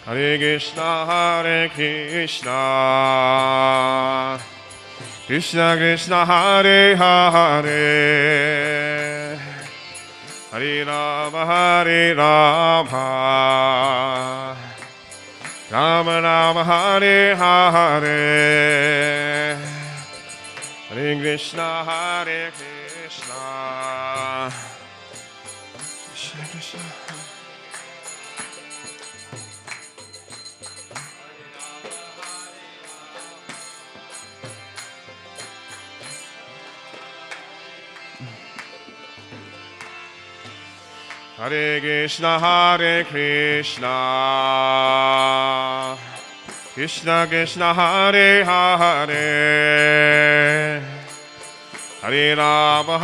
Hare Krishna, Krishna Krishna, Hare Hare, Hare Rama, Rama Rama, Hare Hare, Hare Krishna, Krishna Krishna. Hare Krishna, Krishna Krishna, Hare Hare, Hare Rama,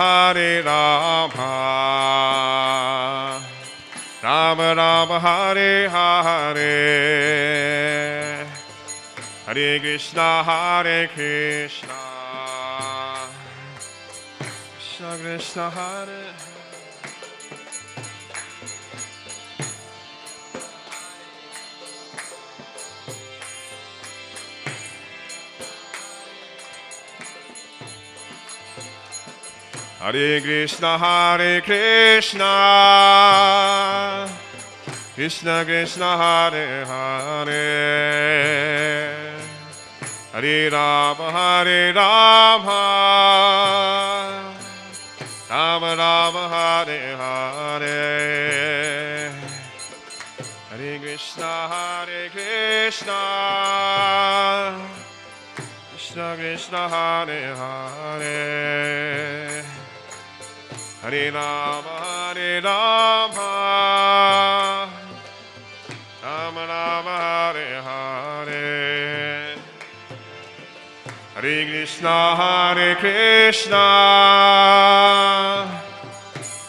Rama Rama, Hare Hare, Hare Krishna, Krishna Krishna, Hare. Hare Krishna, Krishna Krishna, Hare Hare, Hare Rama, Rama Rama, Hare Hare, Hare Krishna, Krishna Krishna, Hare Hare, Hare Rama, Rama Rama, Hare Hare, Hare Krishna,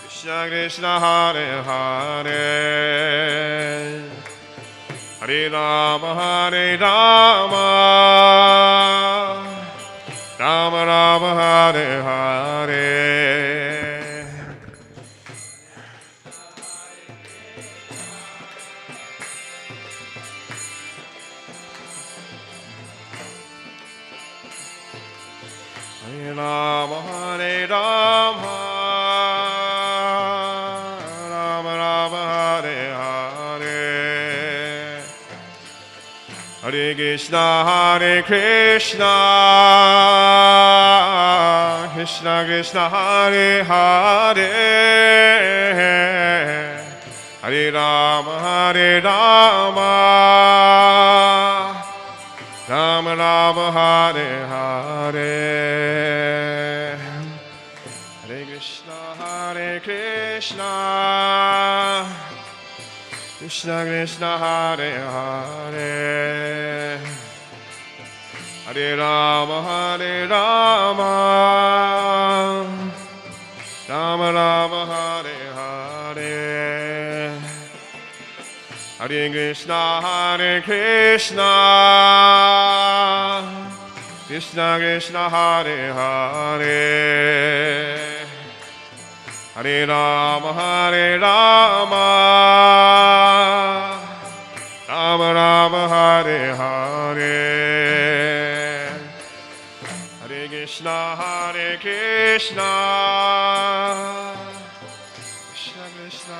Krishna Krishna, Hare Hare, Hare Rama, Rama Rama, Hare Hare. Hare Rama, Rama Rama, Hare Hare, Hare Krishna, Krishna Krishna, Hare Hare, Hare Rama, Rama Rama, Hare Hare, Hare Krishna, Krishna Krishna, Hare Hare, Hare Rama, Rama Rama, Hare Hare, Hare Krishna, Krishna Krishna, Hare Hare, Hare Rama, Rama Rama, Hare Hare, Hare Krishna, Krishna Krishna.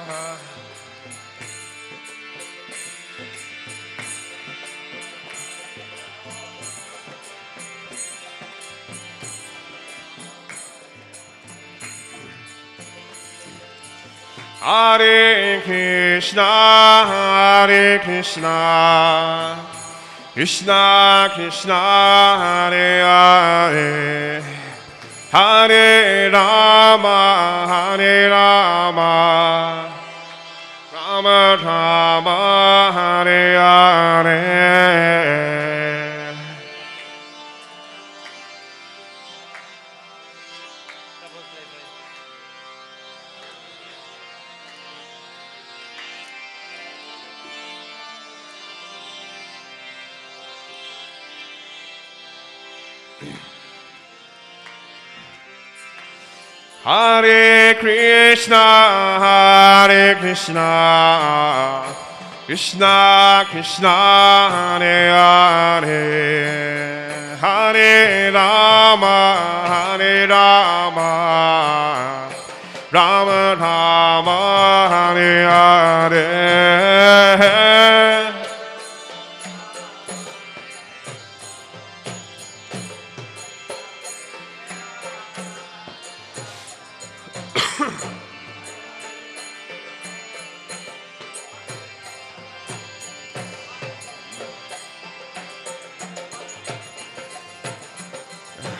Hare Krishna, Krishna Krishna, Hare Hare, Hare Rama, Rama Rama, Hare Hare. Hare Krishna, Krishna Krishna Hare Hare Hare Rama Hare Rama Rama Rama Hare Hare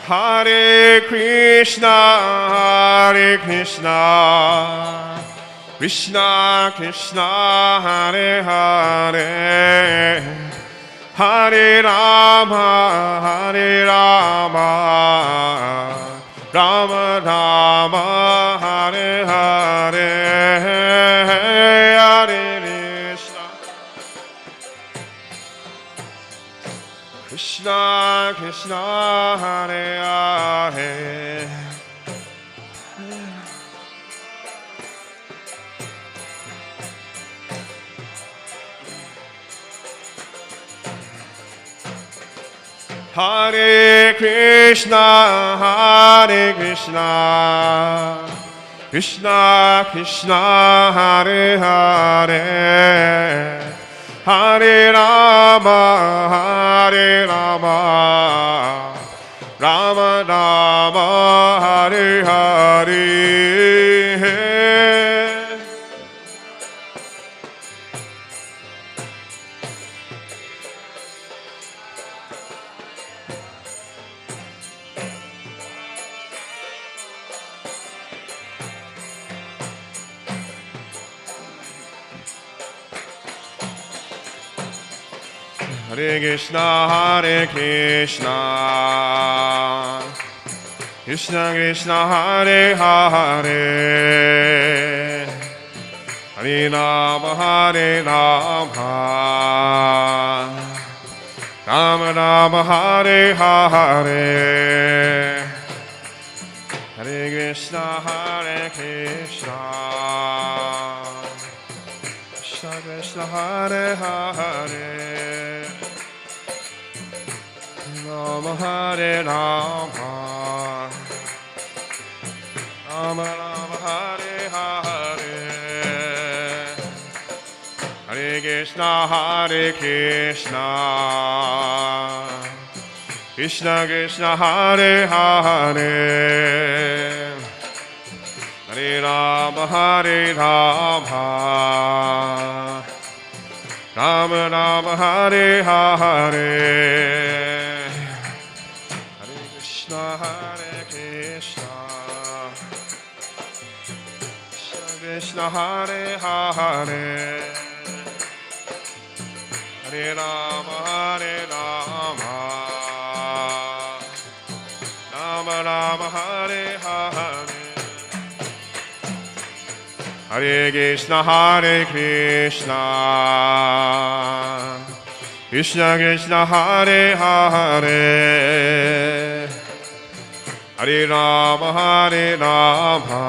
Hare Krishna, Hare Krishna, Krishna Krishna, Hare Hare, Hare Rama, Hare Rama, Rama Rama, Hare Hare, Hare Krishna. Krishna Krishna Hare Hare Hare Krishna Hare Krishna Krishna Krishna Hare Hare Hare Rama, Hare Rama, Rama Rama, Hare Hare. Hare Krishna, Hare Krishna, Krishna Krishna, Hare Hare, Hare Rama, Hare Rama, Rama Rama, Hare Hare, Hare Krishna, Hare Krishna, Krishna Krishna, Hare Hare. Rama Hare Rama, Rama Rama Hare Hare, Hare Krishna Hare Krishna, Krishna Krishna Hare Hare, Hare Rama Hare Rama, Rama Rama Hare Hare. Hare Krishna, Krishna Krishna Hare Hare, Hare Rama Hare Rama, Rama Rama Hare Hare, Hare Krishna Hare Krishna, Krishna Krishna Hare Hare. Hare Rama, Hare Rama,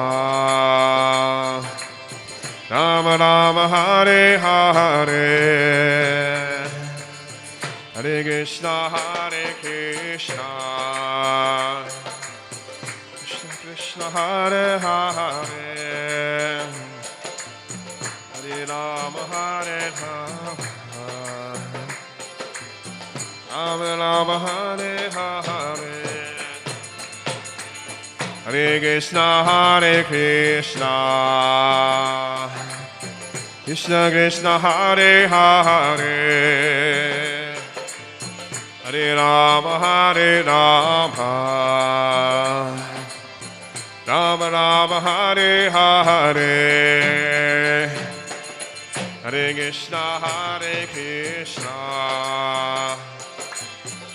Rama Rama, Hare Hare, Hare Krishna, Hare Krishna, Krishna Krishna, Hare Hare, Hare Rama, Hare Rama, Rama Rama, Hare Hare. Hare Krishna, Hare Krishna, Krishna Krishna, Hare Hare, Hare Rama, Hare Rama, Rama Rama, Hare Hare, Hare Krishna, Hare Krishna,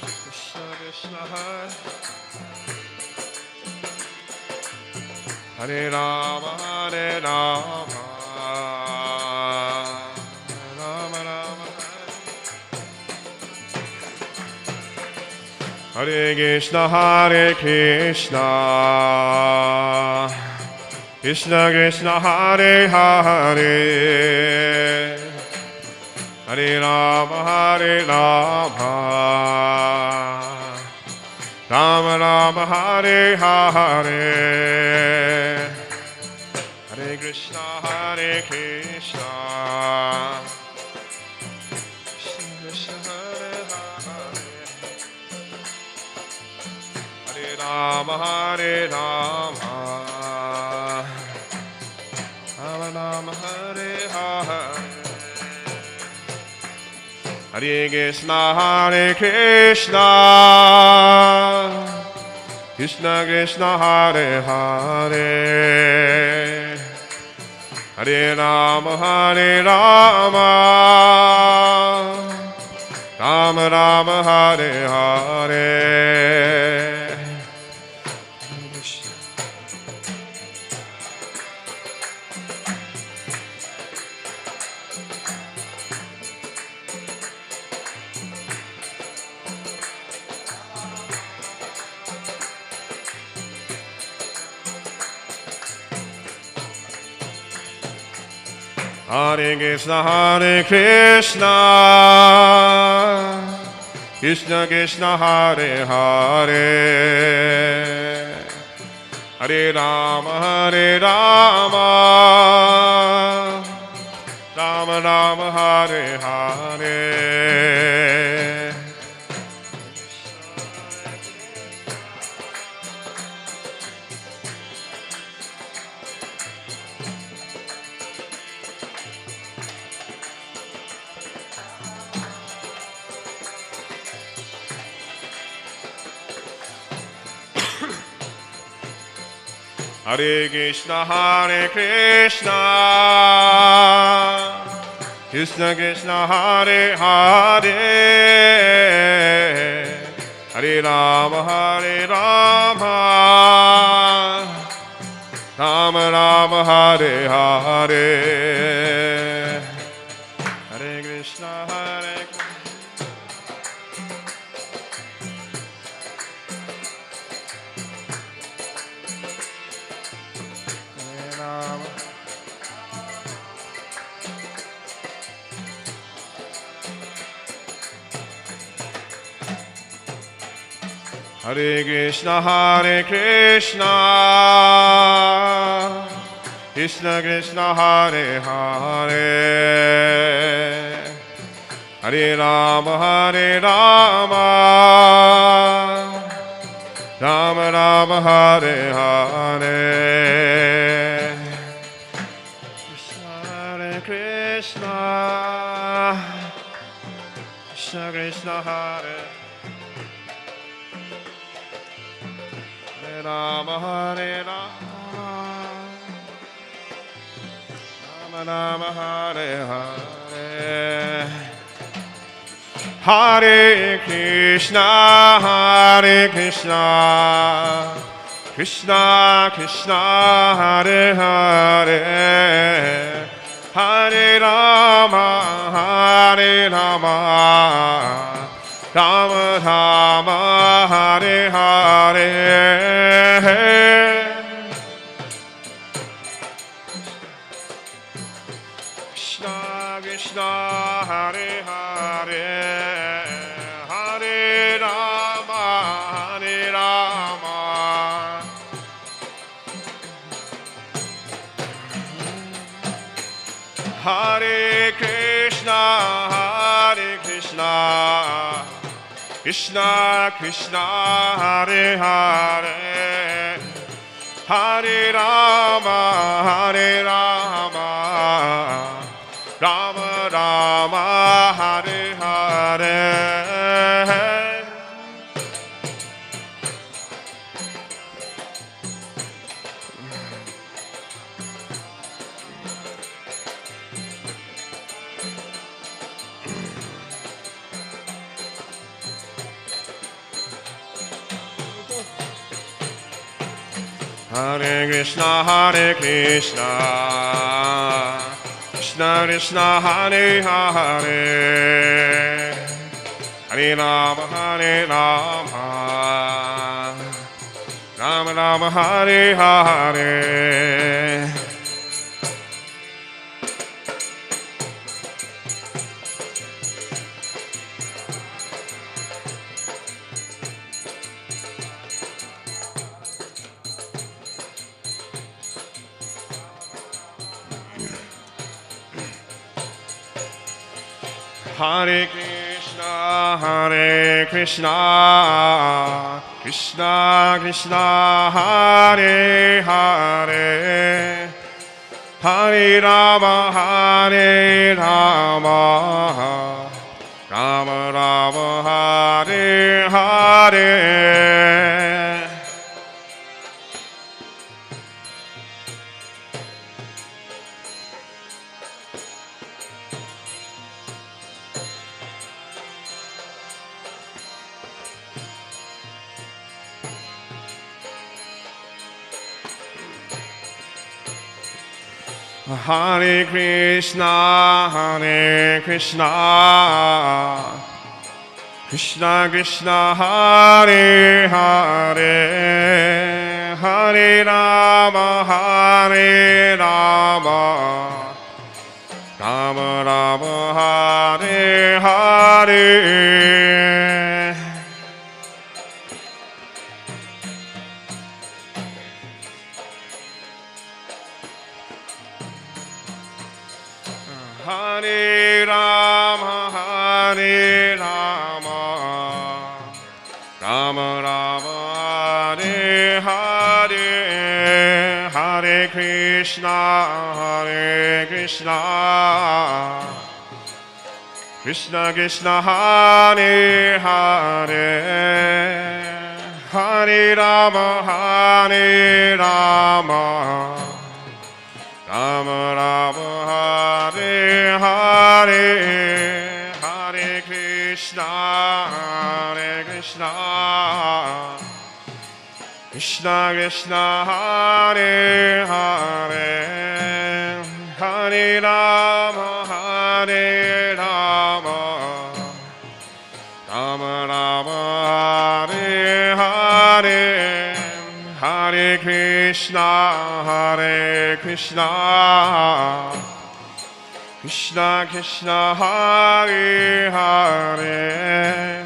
Krishna Krishna, Hare Hare Rama, Hare Rama, Rama Rama, Hare Krishna, Hare Krishna, Krishna Krishna, Hare Hare, Hare Rama, Hare Rama, Rama Rama, Hare Hare, Hare Krishna, Hare Krishna, Krishna Krishna, Hare Hare, Hare Rama, Hare Rama, Rama Rama, Hare Hare, Hare Krishna, Hare Krishna, Krishna Krishna, Hare Hare, Hare Rama, Hare Rama, Rama Rama, Hare Hare. Hare Krishna, Hare Krishna, Krishna Krishna, Hare Hare, Hare Rama, Hare Rama, Rama Rama, Hare Hare. Hare Krishna, Hare Krishna, Krishna Krishna, Hare Hare, Hare Rama, Hare Rama, Rama Rama, Hare Hare, Hare Krishna, Hare Hare Krishna, Hare Krishna, Krishna Krishna, Hare Hare, Hare Rama, Hare Rama, Rama Rama, Hare Hare, Hare Krishna, Krishna Krishna, Hare Rama, Hare Rama, Rama Rama, Hare Hare, Hare Krishna, Hare Krishna, Krishna Krishna, Hare Hare, Hare Rama, Hare Rama, Rama Rama, Hare Hare, Krishna Krishna, Hare Hare, Hare Rama, Hare Rama, Hare Krishna, Hare Krishna, Krishna Krishna, Hare Hare, Hare Rama, Hare Rama, Rama Rama, Hare Hare. Hare Krishna, Hare Krishna, Krishna Krishna, Hare Hare, Hare Rama, Hare Rama, Rama Rama, Hare Hare. Hare Krishna, Hare Krishna, Krishna Krishna, Hare Hare, Hare Rama, Hare Rama, Rama Rama, Hare Hare. Hare Krishna, Hare Krishna, Krishna Krishna, Hare Hare, Hare Rama, Hare Rama, Rama Rama, Hare Hare. Hare Rama, Hare Rama, Rama Rama, Hare Hare, Hare Krishna, Hare Krishna, Krishna Krishna, Hare Hare, Hare Rama, Hare Rama, Rama Rama, Hare Hare, Hare Krishna, Hare Krishna, Krishna Krishna, Hare Hare, Hare Rama, Hare Rama, Rama Rama, Hare Hare, Hare Krishna, Hare Krishna, Krishna Krishna, Hare Hare,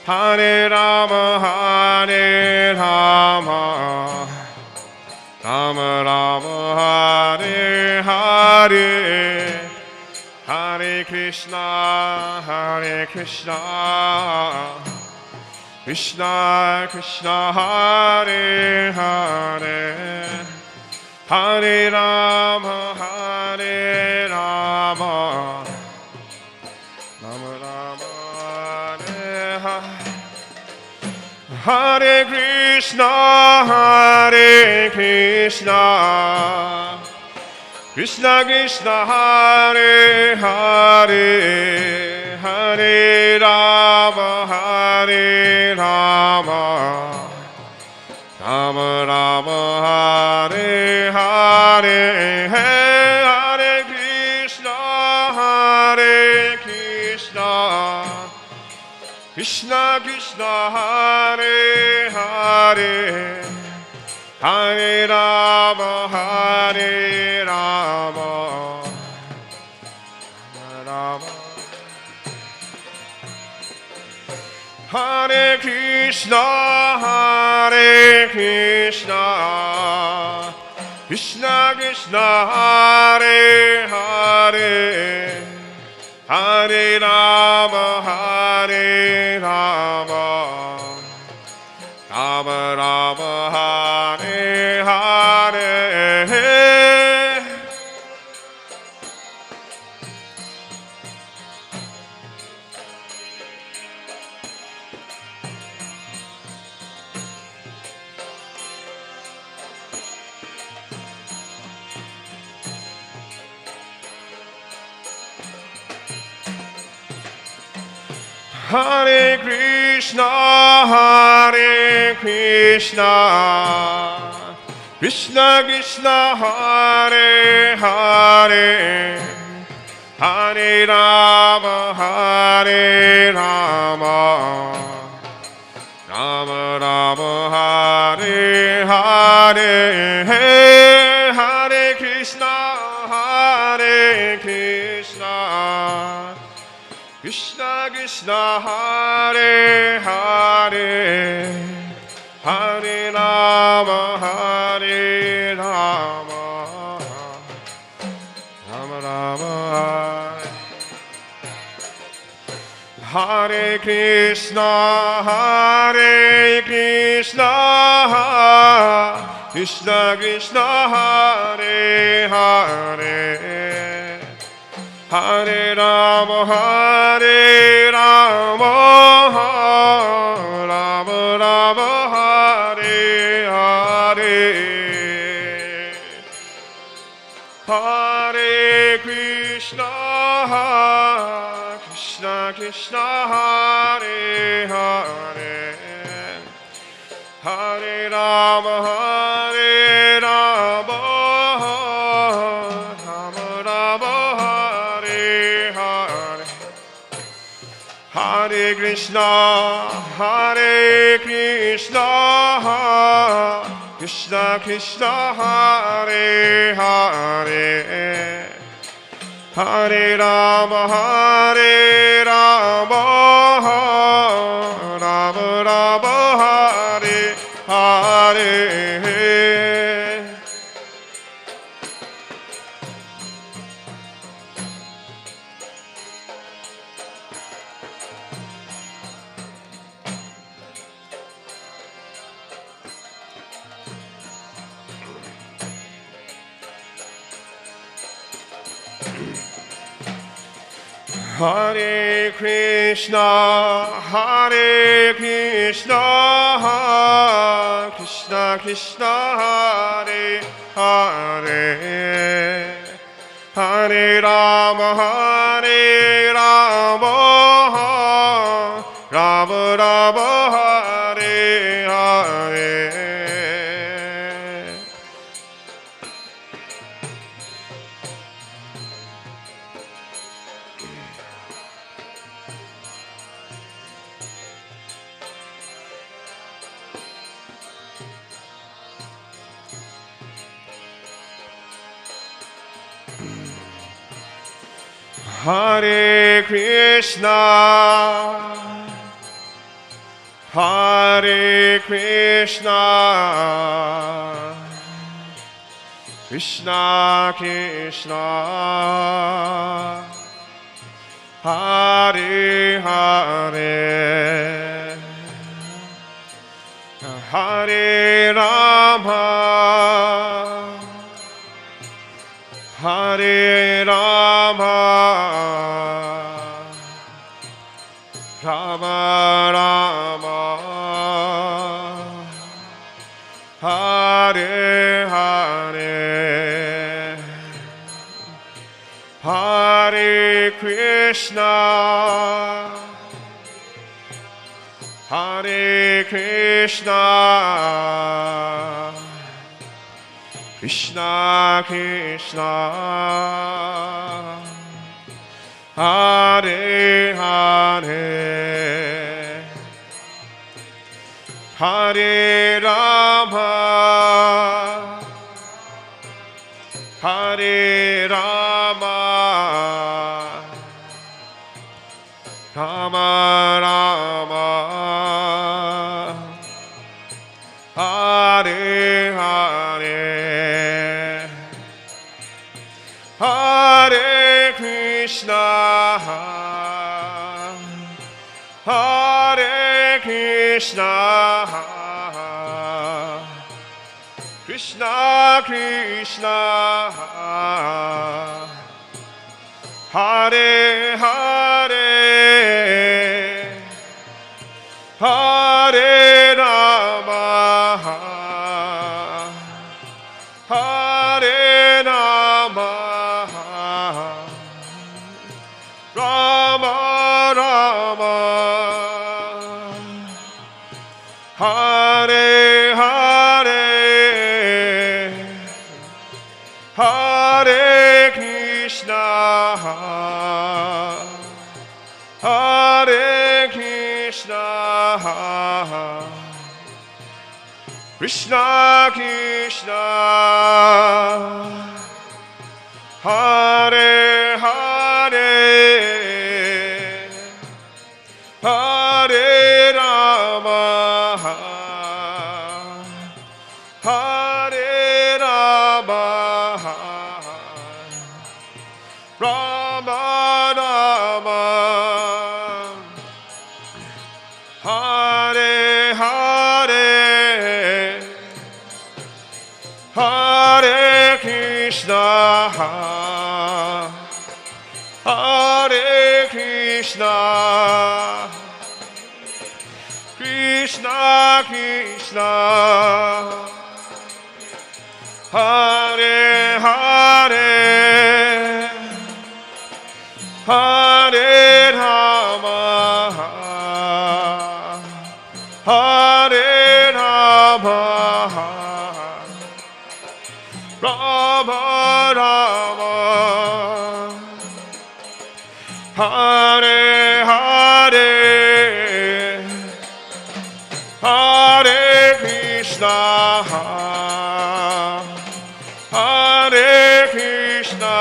Hare Rama, Hare Rama, Rama Rama, Hare Hare, Hare Krishna, Hare Krishna, Krishna Krishna, Hare Hare, Hare Rama, Hare Rama, Rama Rama, Hare Hare, Hare Krishna, Hare Krishna, Krishna Krishna, Hare Hare, Hare Rama, Hare Rama, Rama Rama, Hare Hare, Hare Krishna, Hare Krishna, Krishna Krishna, Hare Hare, Hare Rama, Hare Rama, Rama. Hare Krishna, Hare Krishna, Krishna Krishna, Hare Hare, Hare Rama, Hare Rama, Rama Rama, Hare Hare. Hare Krishna, Hare Krishna, Krishna Krishna, Hare Hare, Hare Rama, Hare Rama, Rama Rama, Hare Hare, Hare Krishna, Hare Krishna, Krishna Krishna, Hare Hare, Hare Rama, Hare Rama, Rama Rama, Hare Krishna, Krishna Krishna, Hare Hare, Hare Rama, Rama Rama, Hare Hare, Hare Krishna, Krishna Krishna, Hare Hare, Hare Rama, Rama Rama, Hare Hare, Hare Krishna, Krishna Krishna, Hare Hare, Hare Rama, Rama Rama, Hare Hare. Hare Krishna, Krishna Krishna, Hare Hare, Hare Rama, Rama Rama, Hare Hare. Hare Krishna, Krishna Krishna, Hare Hare, Hare Rama, Hare Rama, Rama Rama, Hare Hare, Hare Krishna, Krishna Krishna, Hare Hare, Hare Rama, Hare Rama, Rama Rama, Hare Hare, Hare Krishna, Hare Krishna, Krishna Krishna, Hare Hare, Hare Rama, Hare Rama, Rama Rama, Hare Hare, Hare Krishna, Hare Krishna, Krishna Krishna, Hare Hare, Hare Rama, Hare Rama, Rama Rama, Krishna, Hare Krishna, Krishna Krishna, Hare Hare, Hare Rama, Hare Rama, Rama Rama, Hare Hare, Hare Krishna, Hare Krishna,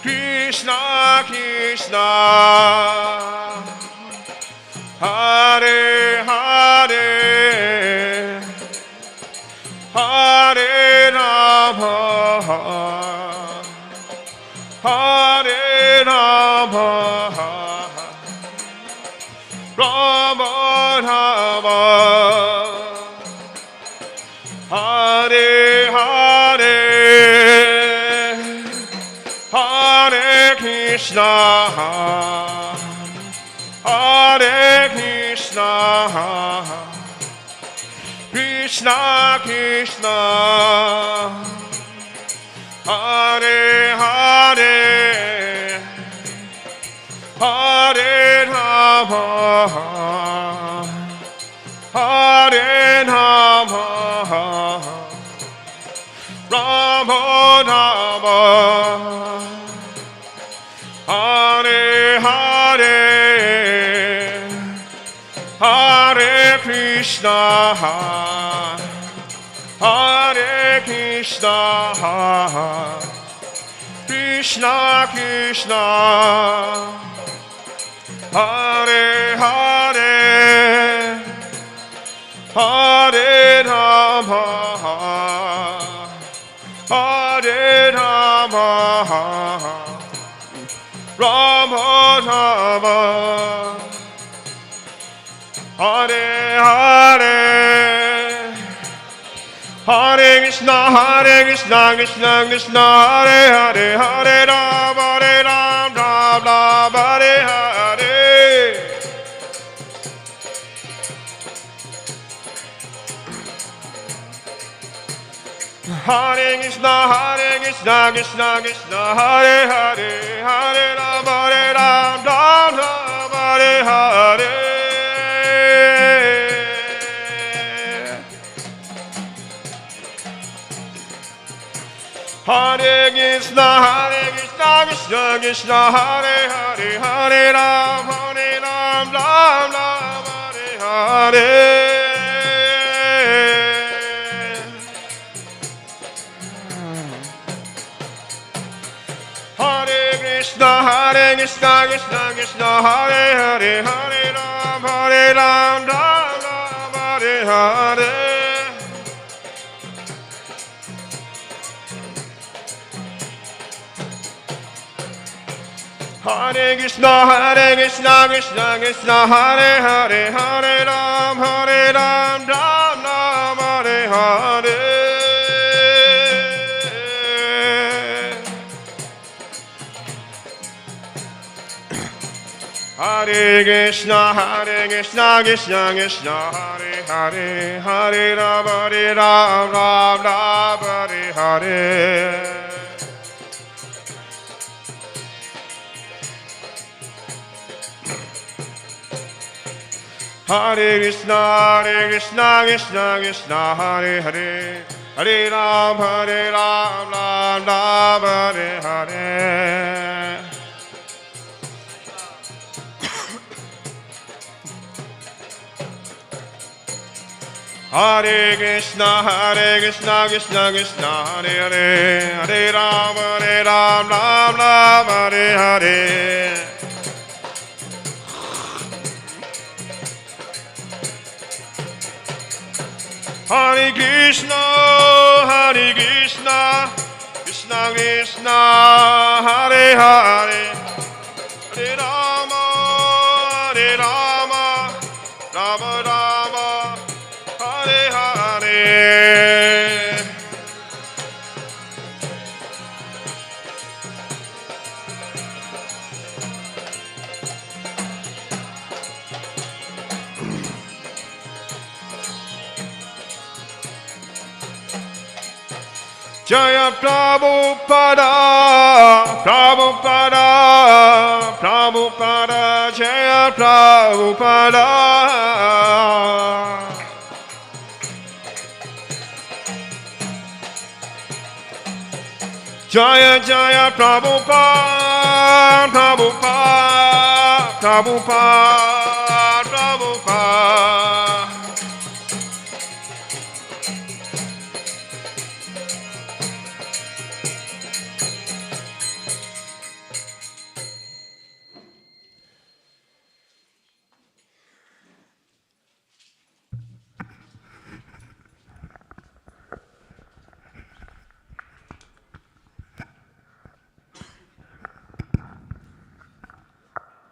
Krishna Krishna, Hare Hare, Hare Rama, Hare Rama, Rama Rama, Hare Hare, Hare Krishna, Hare Krishna, Krishna Krishna, Hare Hare, Hare Rama, Hare Rama, Rama Rama, Hare Hare, Hare Krishna, Hare Krishna, Krishna Krishna, Hare Hare, Hare Rama, Hare Rama, Rama Rama, Hare Hare, Hare Krishna, Krishna Krishna, Hare Hare, Hare Ram, Ram Ram, Hare Hare. Hare Krishna, Krishna Krishna, Hare Hare, Hare Ram, Ram Ram, Hare Hare. Hare Krishna, Krishna Krishna, Hare Hare, Hare Ram, Ram Ram, Hare Hare. Hare Krishna, Krishna, Hare Hare, Hare Ram, Ram Ram, Hare Hare. Hare Krishna, Krishna Krishna, Hare Hare, Hare Ram, Ram Ram, Hare Hare. Hare Krishna, Krishna Krishna, Hare Hare, Hare Ram, Ram Ram, Hare Hare. Hare Krishna, Krishna Krishna, Hare Hare, Hare Ram, Ram Ram, Hare Hare. Hare Krishna, Krishna Krishna, Hare Hare, Hare Ram, Ram Ram, Hare Hare. Hare Krishna, Krishna Krishna, Hare Hare, Hare Rama, Rama Rama, Hare Hare. Jaya Prabhupada, Prabhupada, Prabhupada, Jaya Prabhupada. Jaya Jaya Prabhupada, Prabhupada, Prabhupada, Prabhupada.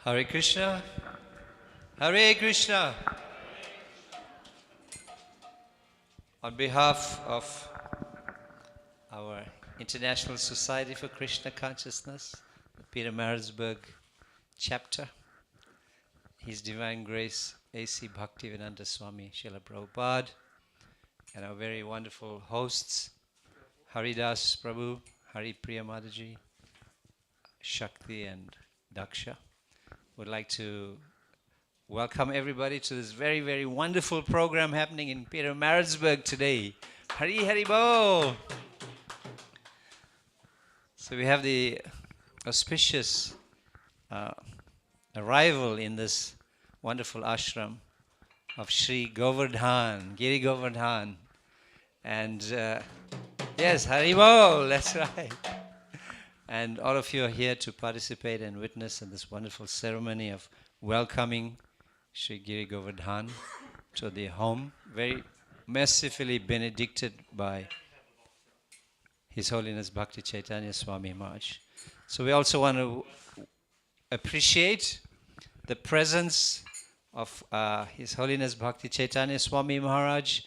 Hare Krishna, Hare Krishna. On behalf of our International Society for Krishna Consciousness, the Peter Marisburg chapter, His Divine Grace A.C. Bhaktivedanta Swami Srila Prabhupada, and our very wonderful hosts, Haridas Prabhu, Hari Priya Mataji, Shakti and Daksha. Would like to welcome everybody to this very, very wonderful program happening in Peter Marisburg today. Hari Hari Bo! So we have the auspicious arrival in this wonderful ashram of Sri Govardhan, Giri Govardhan. And yes, Hari Bo! That's right. And all of you are here to participate and witness in this wonderful ceremony of welcoming Sri Giri Govardhan to the home, very mercifully benedicted by His Holiness Bhakti Chaitanya Swami Maharaj. So we also want to appreciate the presence of His Holiness Bhakti Chaitanya Swami Maharaj.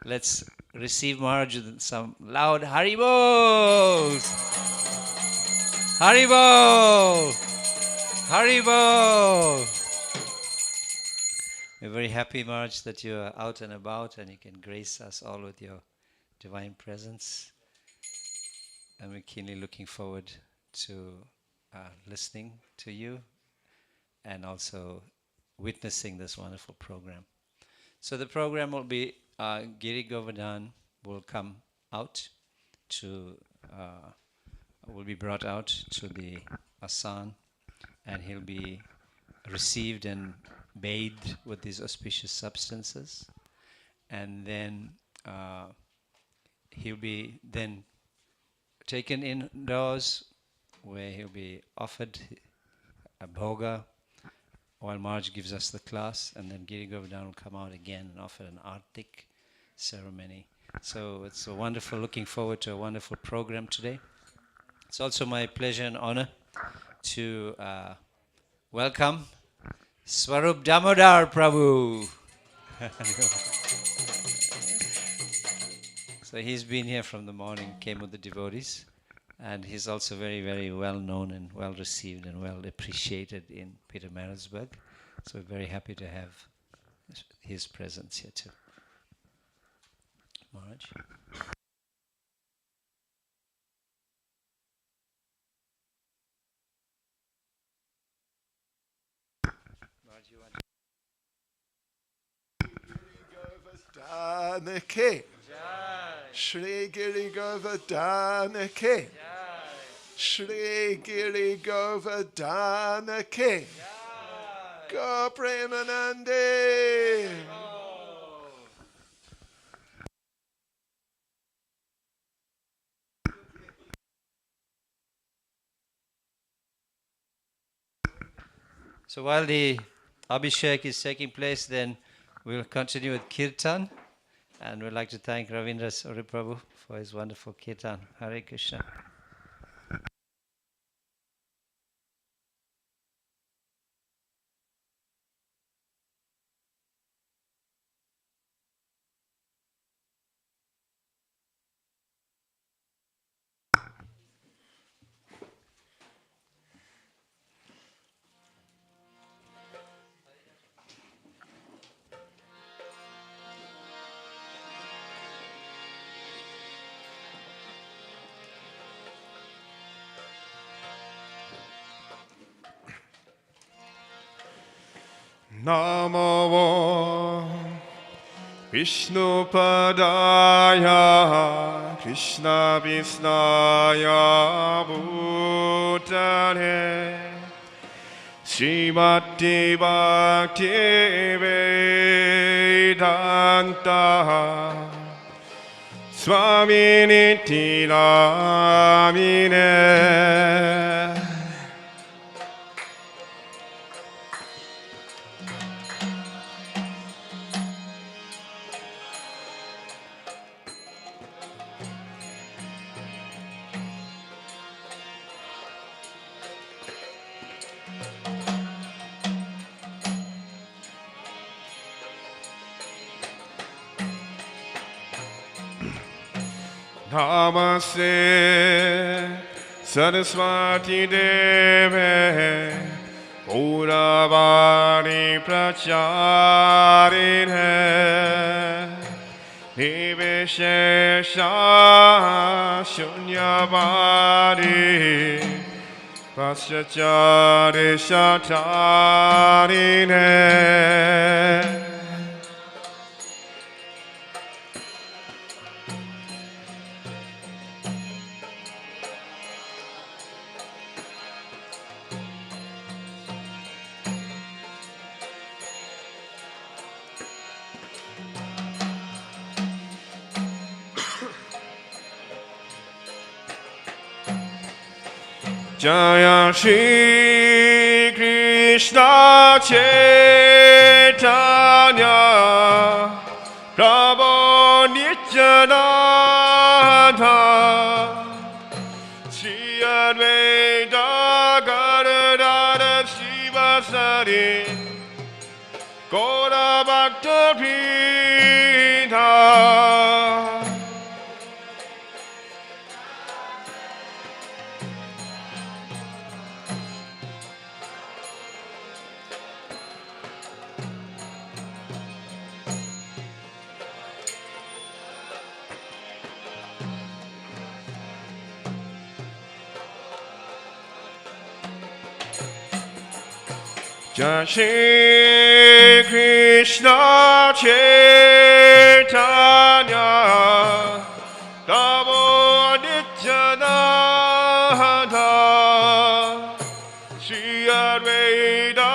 Let's receive Maharaj with some loud Haribos! Haribo! Haribo! We're very happy, Maharaj, that you are out and about and you can grace us all with your divine presence. And we're keenly looking forward to listening to you and also witnessing this wonderful program. So the program will be Giri Govardhan will come out to will be brought out to the asan, and he'll be received and bathed with these auspicious substances, and then he'll be then taken indoors where he'll be offered a bhoga while Maharaj gives us the class, and then Giri Govardhan will come out again and offer an artik ceremony. So it's a wonderful, looking forward to a wonderful program today. It's also my pleasure and honor to welcome Swarup Damodar Prabhu. So he's been here from the morning, came with the devotees, and he's also very, very well known and well received and well appreciated in Peter Marisburg. So we're very happy to have his presence here too. Maharaj. Govardhan Ki. Shri Giri Govardhan Ki. Shri Giri Govardhan Ki. Go Premanande. So while the Abhishek is taking place, then we'll continue with Kirtan. And we'd like to thank Ravindra Suri Prabhu for his wonderful Kirtan. Hare Krishna. Namo Vishnu Padaya Krishna Visnaya Bhutane Srimati Bhakti Vedanta Swami Niti Namine Namaste Saraswati Deve Gauravani Pracharine Niveshesha Shunyavadi Paschachari Shatarine Jaya Shri Krishna Chaitanya Prabhu Nityananda Shri Advaita Gadadara Srivasari Gaura Bhakta Prita Jai Shri Krishna Chaitanya Prabhu Nityananda Shri Advaita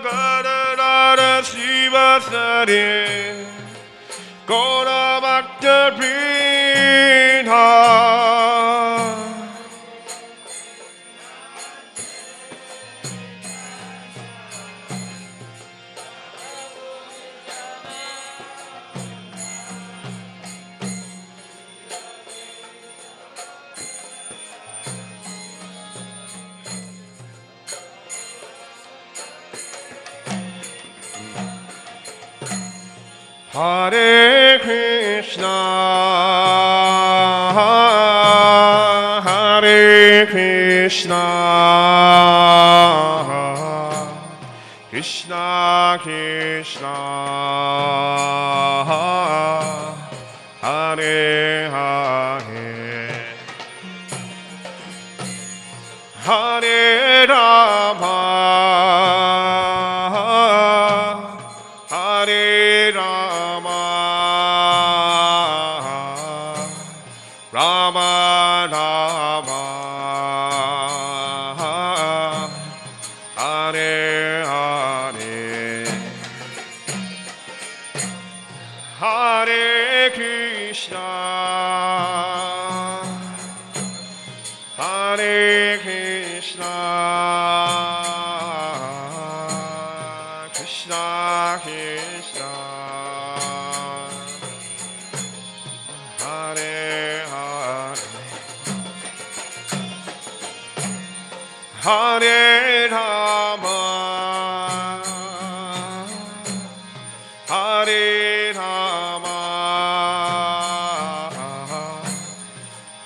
Gadadara Srivasari Gaura Bhakta Prita Hare Krishna, Hare Krishna, Krishna Krishna, Hare Hare, Hare Rama, Hare Rama, Rama Rama, Hare Hare, Hare Krishna, Hare Krishna, Krishna Krishna, Hare Hare, Hare Rama, Hare Rama,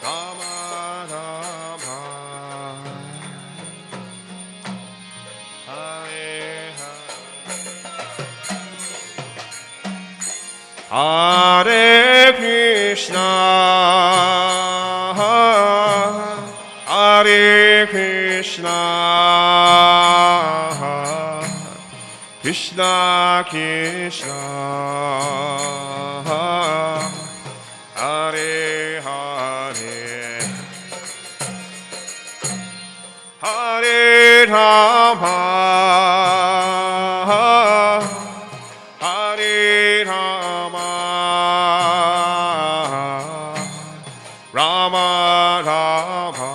Rama Rama, Hare Hare, Hare Krishna, Hare Krishna, Krishna Krishna Hare Hare Hare Rama Hare Rama Rama Rama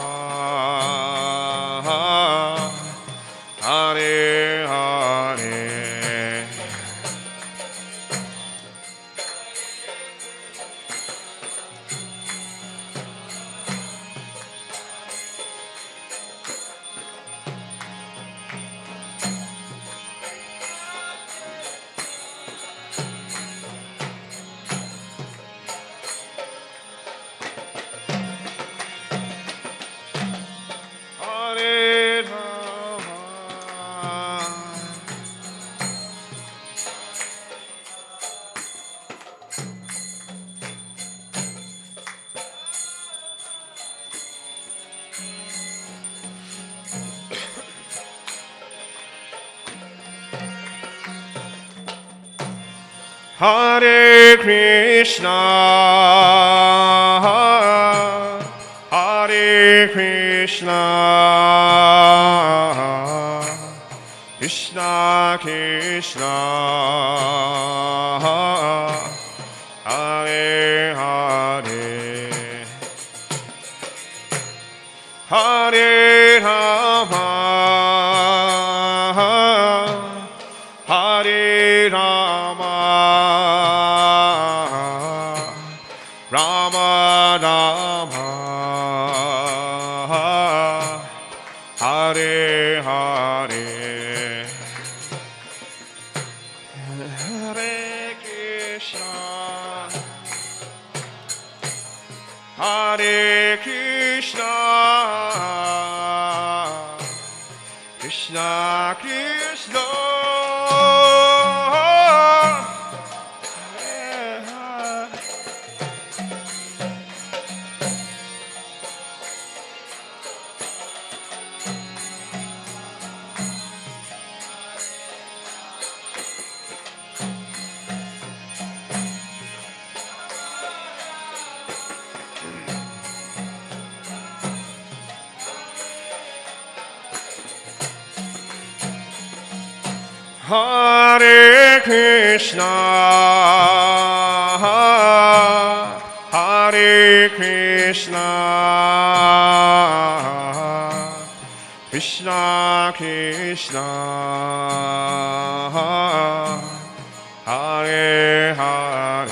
Hare Hare Hare Rama Hare Krishna Hare Krishna Krishna Krishna Hare Hare Hare Rama Hare Rama Rama Rama Hare Hare Hare Krishna Hare Krishna Krishna Krishna Hare Hare Hare Krishna Hare Krishna Krishna Krishna Hare Hare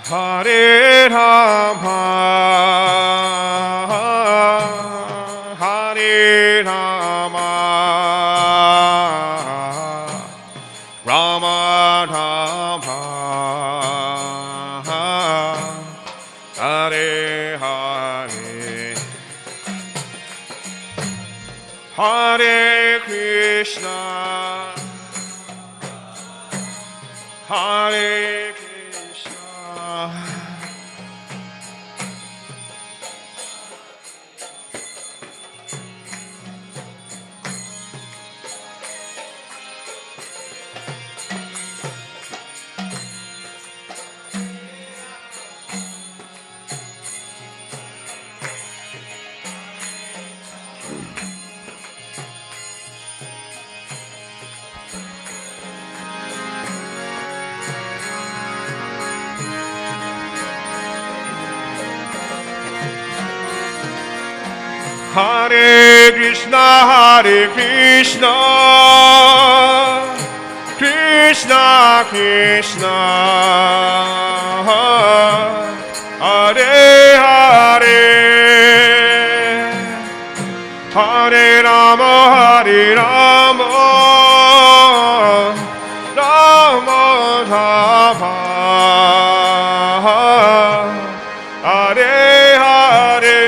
Hare Rama Hare Rama Rama Rama Hare Hare Hare Krishna Hare Krishna Hare Krishna, Hare Krishna, Krishna Krishna, Hare Hare, Hare Rama, Hare Rama, Rama Rama, Hare Hare.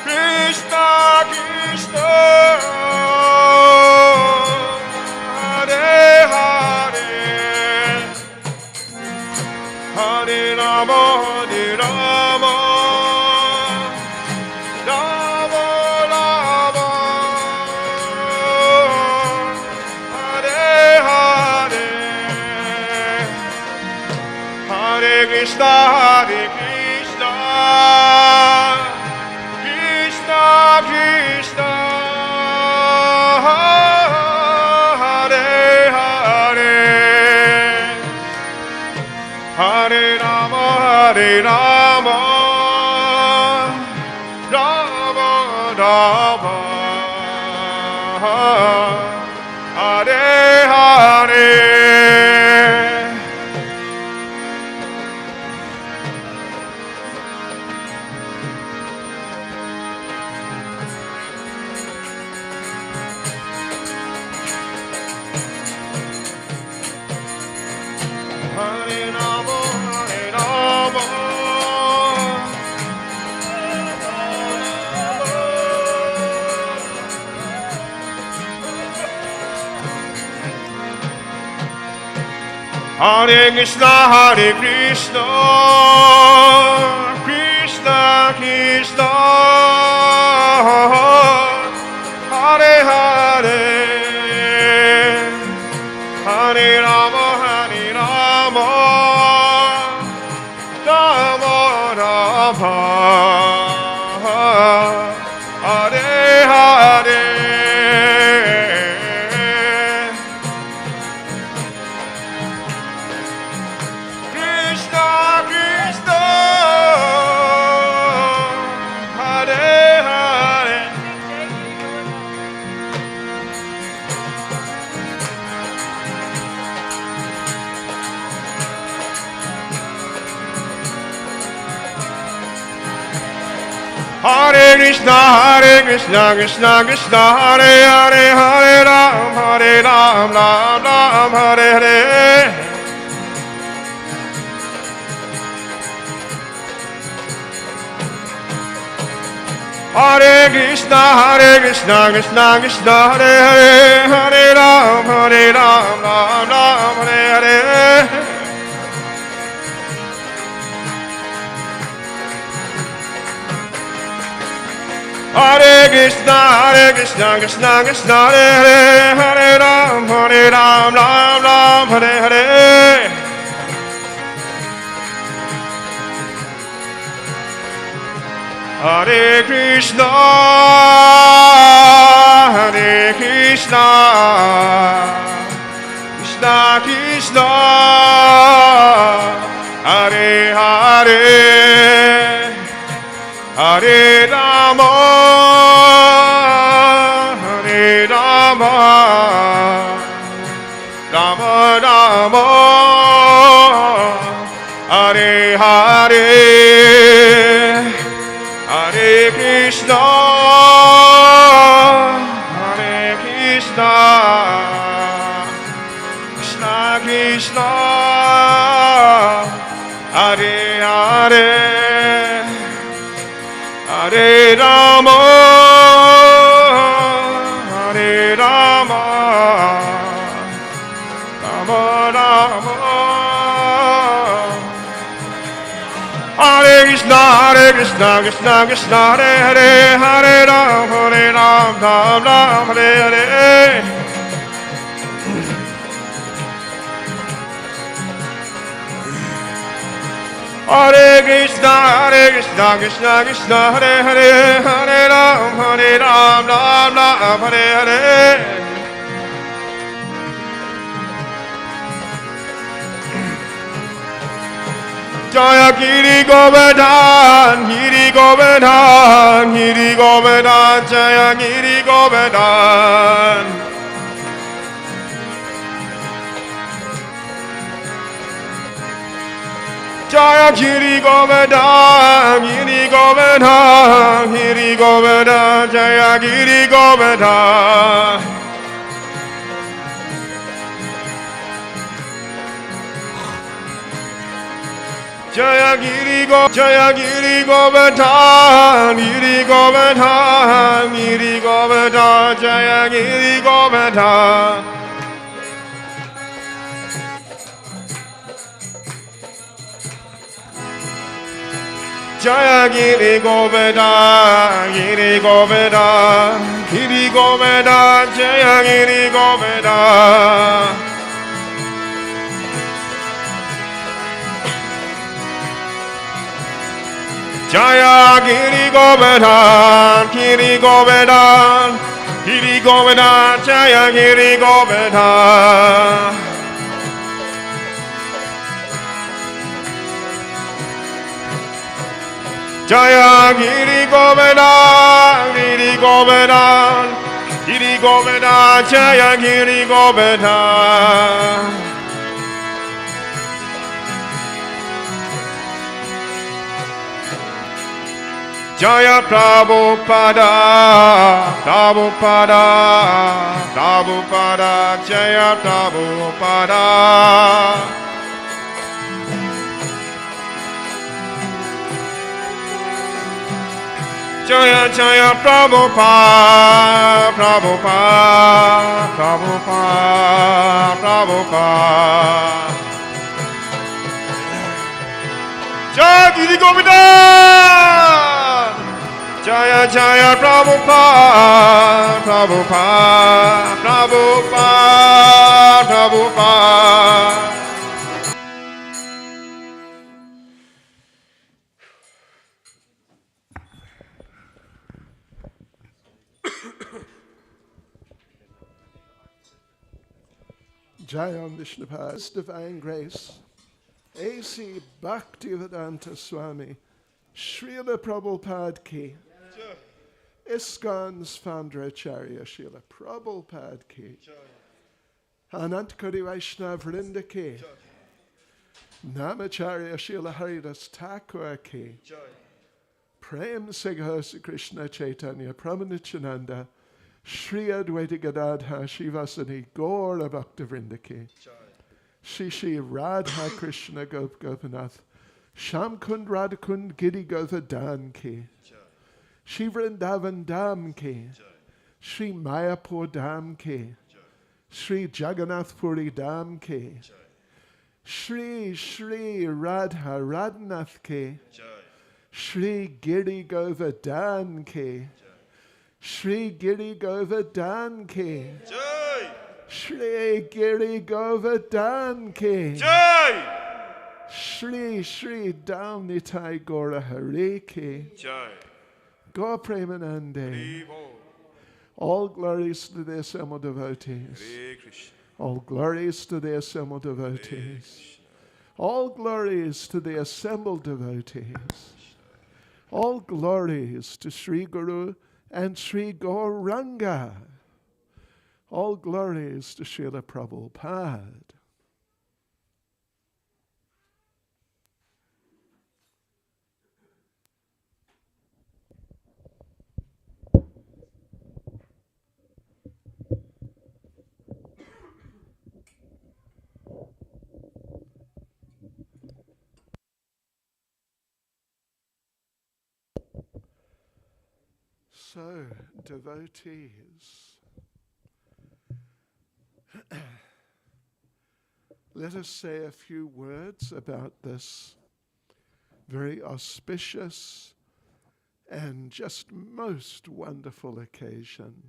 Krishna Krishna Krishna, Hare Krishna, Krishna Krishna, Hare Hare, Hare Rama, Rama Rama, Hare Hare. Hare Rama, Hare Rama, Hare Krishna, Hare Krishna, Krishna Krishna, Hare Hare, Hare Rama, Rama Rama, Hare Hare. Krishna Krishna, Hare Hare. Hare Krishna, Krishna Krishna, Hare Hare, Hare Ram, Ram Ram, Hare Hare. Hare Krishna, Krishna Krishna, Hare Hare, Hare Ram, Ram Ram, Hare Hare. Hare Krishna, Krishna Krishna, Hare Hare, Hare Ram, Ram Ram, Hare Hare. Hare Krishna, Krishna Krishna, Hare Hare, Hare Rama, Rama Rama, Hare Hare, Hare Krishna, Krishna Krishna, Hare Hare, Hare Rama, Rama Rama, Hare Krishna, Krishna Krishna, Hare Hare, Hare Ram, Ram Ram, Hare Hare. Hare Krishna, Krishna Krishna, Hare Hare, Hare Ram, Ram Ram, Hare Hare. Jaya Giri Govardhan, Giri Govardhan, Giri Govardhan, Jaya Giri Govardhan. Jaya Giri Govardhan, Giri Govardhan, Giri Govardhan, Jaya Giri Govardhan. Jaya Giri Govardhan, Giri Govardhan, Giri Govardhan, Jaya Giri Govardhan. Jaya Giri Govardhan, Giri Govardhan, Giri Govardhan, Jaya Giri Govardhan. Jaya Giri Govardhan, Giri Govardhan, Giri Govardhan, Jaya Giri Govardhan. Jaya Giri Govardhan, Giri Govardhan, Giri Govardhan, Jaya Giri Govardhan. Jaya Prabhupada, Prabhupada, Prabhupada, Jaya Prabhupada. Jaya Jaya Prabhupada, Prabhupada, Prabhupada, Prabhupada. Jaya Giri Govardhan, Jaya Jaya Prabhupada, Prabhupada, Prabhupada, Prabhupada. Jayam Vishnupad's Divine Grace, A.C. Bhaktivedanta Swami, Srila Prabhupada Ki, ISKCON's founder Acharya Srila Prabhupada Ki, Anantakoti Vaishnava Vrinda Ki, Namacharya Srila Haridas Thakur Ki, Prem Sighasa Krishna Chaitanya Pramanityananda, Shri Advaita Gadadhar Shivasani Gaura Bhakta Vrinda Ki, Shri Shri Radha Krishna Gop Gopinath, Shamkund Radhakund Giri Govardhan Ki, Shri Vrindavan Dham Ki, Shri Mayapur Dham Ki, Shri Jagannath Puri Dham Ki, Shri Shri Radha Radhanath Ki, Shri Giri Govardhan Ki, Shri Giri Govardhan Ki, Shri Giri Govardhan Ki, Shri Shri Dham Nitai Gora Hare Ki, Gaur Premanande. All glories to the assembled devotees. All glories to the assembled devotees. All glories to the assembled devotees. All glories to Sri Guru and Sri Gauranga. All glories to Srila Prabhupada. So, devotees, let us say a few words about this very auspicious and just most wonderful occasion,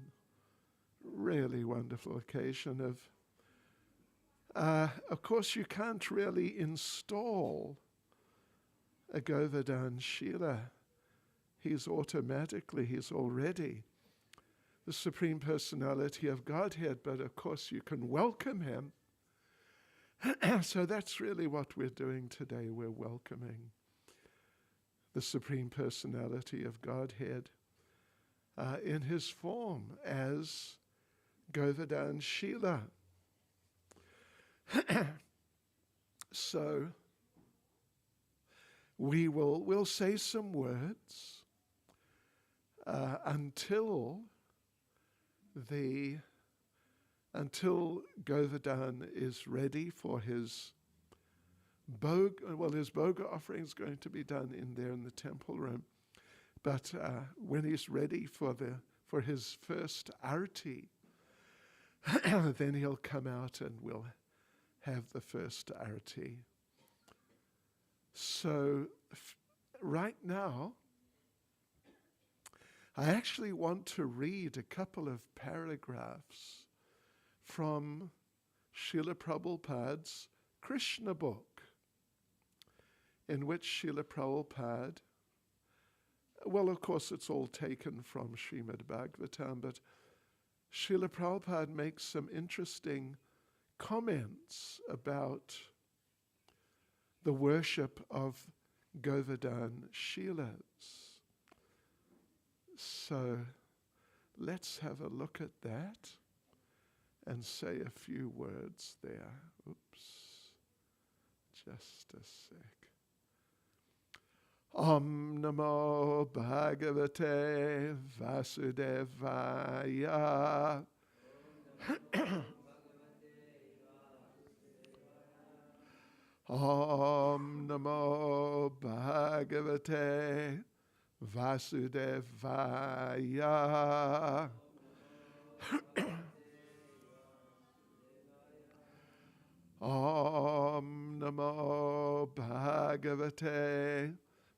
really wonderful occasion of course you can't really install a Govardhan Shila. He's already the Supreme Personality of Godhead, but of course you can welcome him. So that's really what we're doing today. We're welcoming the Supreme Personality of Godhead in his form as Govardhan Shila. So we'll say some words until Govardhan is ready for his bhoga. Well, his bhoga offering is going to be done in there in the temple room, but when he's ready for his first arati, then he'll come out and we'll have the first arati. So right now, I actually want to read a couple of paragraphs from Srila Prabhupada's Krishna book, in which Srila Prabhupada well, of course, it's all taken from Srimad Bhagavatam, but Srila Prabhupada makes some interesting comments about the worship of Govardhan Shilas. So let's have a look at that and say a few words there. Oops, just a sec. Om Namo Bhagavate Vasudevaya. Om Namo Bhagavate Vasudevaya. Om Namo Bhagavate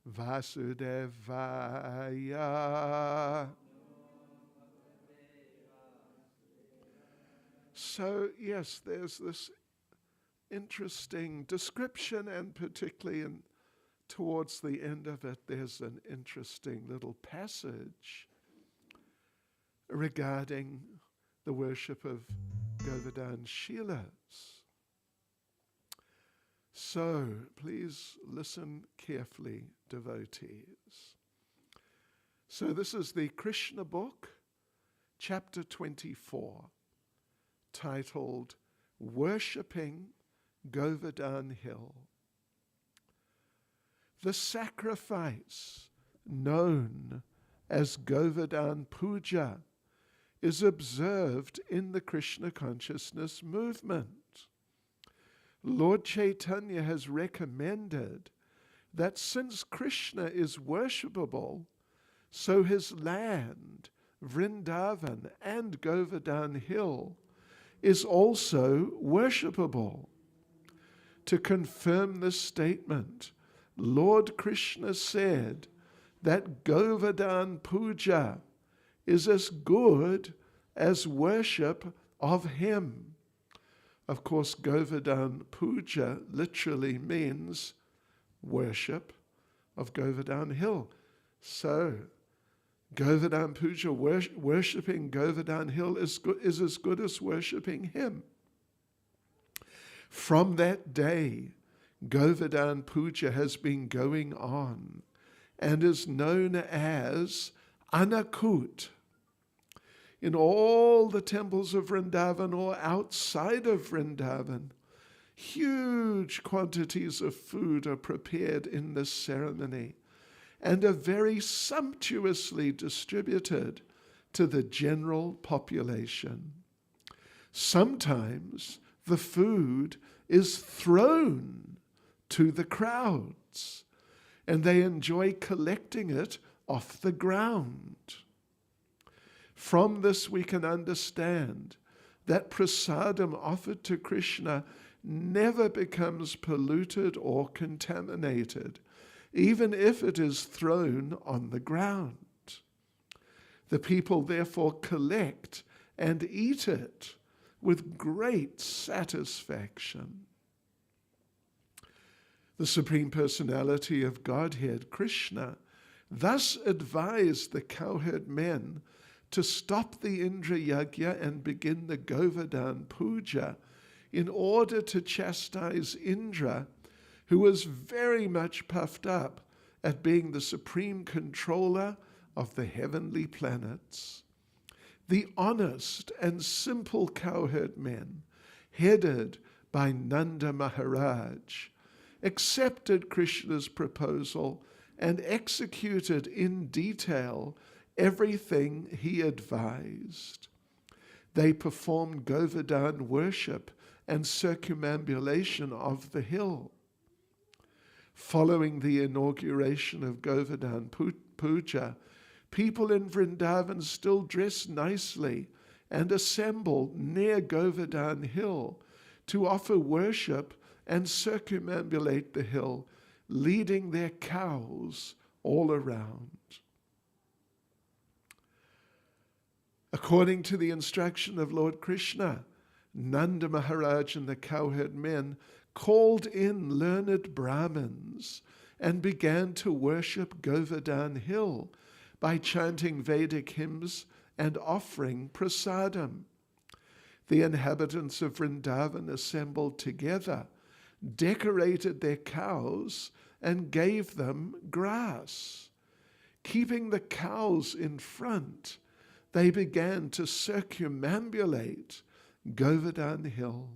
Vasudevaya. So, yes, there's this interesting description, and particularly towards the end of it, there's an interesting little passage regarding the worship of Govardhan Shilas. So, please listen carefully, devotees. So this is the Krishna book, chapter 24, titled Worshipping Govardhan Hill. The sacrifice known as Govardhan Puja is observed in the Krishna consciousness movement. Lord Chaitanya has recommended that since Krishna is worshipable, so his land, Vrindavan and Govardhan Hill, is also worshipable. To confirm this statement, Lord Krishna said that Govardhan Puja is as good as worship of him. Of course, Govardhan Puja literally means worship of Govardhan Hill. So, Govardhan Puja, worshipping Govardhan Hill is as good as worshipping him. From that day, Govardhan Puja has been going on and is known as Anakut. In all the temples of Vrindavan or outside of Vrindavan, huge quantities of food are prepared in this ceremony and are very sumptuously distributed to the general population. Sometimes the food is thrown to the crowds, and they enjoy collecting it off the ground. From this we can understand that prasadam offered to Krishna never becomes polluted or contaminated, even if it is thrown on the ground. The people therefore collect and eat it with great satisfaction. The Supreme Personality of Godhead, Krishna, thus advised the cowherd men to stop the Indra Yajna and begin the Govardhan Puja in order to chastise Indra, who was very much puffed up at being the supreme controller of the heavenly planets. The honest and simple cowherd men, headed by Nanda Maharaj, accepted Krishna's proposal and executed in detail everything he advised. They performed Govardhan worship and circumambulation of the hill. Following the inauguration of Govardhan Puja, people in Vrindavan still dress nicely and assemble near Govardhan Hill to offer worship and circumambulate the hill, leading their cows all around. According to the instruction of Lord Krishna, Nanda Maharaj and the cowherd men called in learned Brahmins and began to worship Govardhan Hill by chanting Vedic hymns and offering prasadam. The inhabitants of Vrindavan assembled together, decorated their cows, and gave them grass. Keeping the cows in front, they began to circumambulate Govardhan Hill.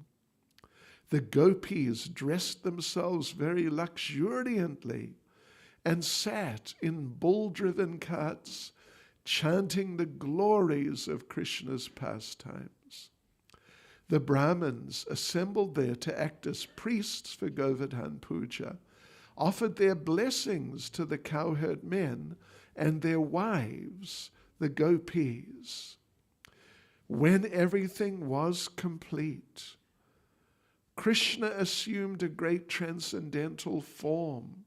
The gopis dressed themselves very luxuriantly and sat in bull-driven carts, chanting the glories of Krishna's pastimes. The Brahmins assembled there to act as priests for Govardhan Puja, offered their blessings to the cowherd men and their wives, the gopis. When everything was complete, Krishna assumed a great transcendental form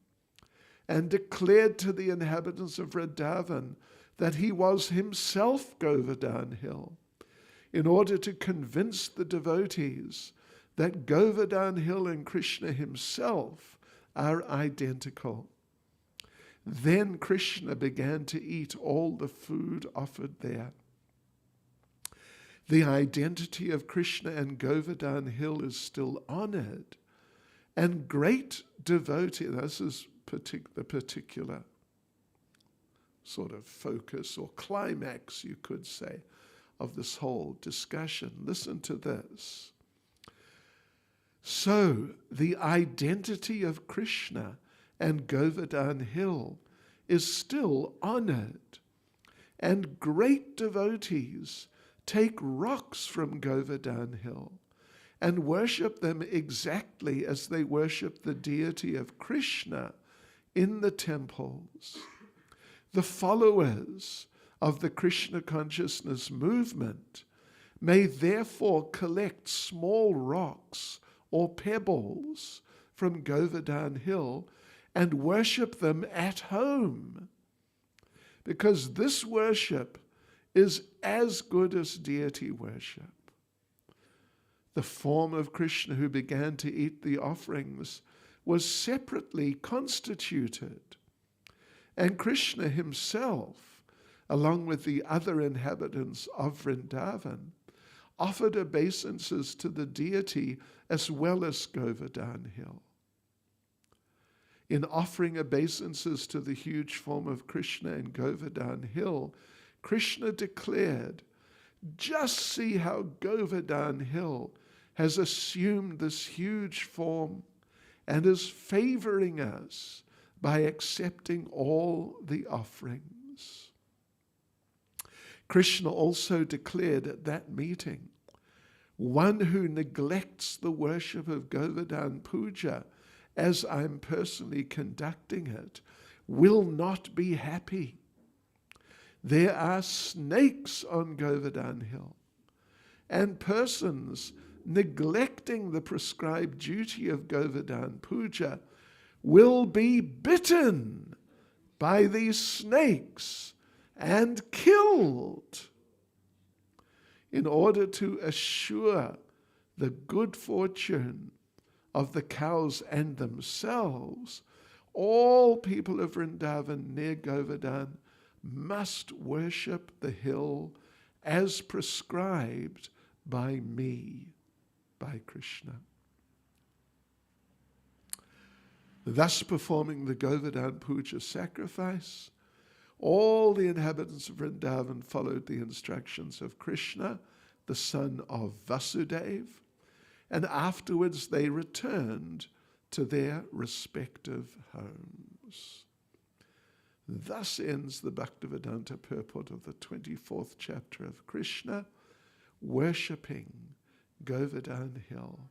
and declared to the inhabitants of Vrindavan that he was himself Govardhan Hill, in order to convince the devotees that Govardhan Hill and Krishna himself are identical. Then Krishna began to eat all the food offered there. The identity of Krishna and Govardhan Hill is still honored, and great devotee, this is the particular sort of focus or climax, you could say, of this whole discussion. Listen to this. So, the identity of Krishna and Govardhan Hill is still honored, and great devotees take rocks from Govardhan Hill and worship them exactly as they worship the deity of Krishna in the temples. The followers of the Krishna consciousness movement may therefore collect small rocks or pebbles from Govardhan Hill and worship them at home, because this worship is as good as deity worship. The form of Krishna who began to eat the offerings was separately constituted, and Krishna himself, along with the other inhabitants of Vrindavan, offered obeisances to the deity as well as Govardhan Hill. In offering obeisances to the huge form of Krishna in Govardhan Hill, Krishna declared, "Just see how Govardhan Hill has assumed this huge form and is favoring us by accepting all the offerings." Krishna also declared at that meeting, "One who neglects the worship of Govardhan Puja, as I'm personally conducting it, will not be happy. There are snakes on Govardhan Hill, and persons neglecting the prescribed duty of Govardhan Puja will be bitten by these snakes and killed." In order to assure the good fortune of the cows and themselves, all people of Vrindavan near Govardhan must worship the hill as prescribed by me, by Krishna. Thus performing the Govardhan Puja sacrifice, all the inhabitants of Vrindavan followed the instructions of Krishna, the son of Vasudeva, and afterwards they returned to their respective homes. Thus ends the Bhaktivedanta purport of the 24th chapter of Krishna, worshipping Govardhan Hill.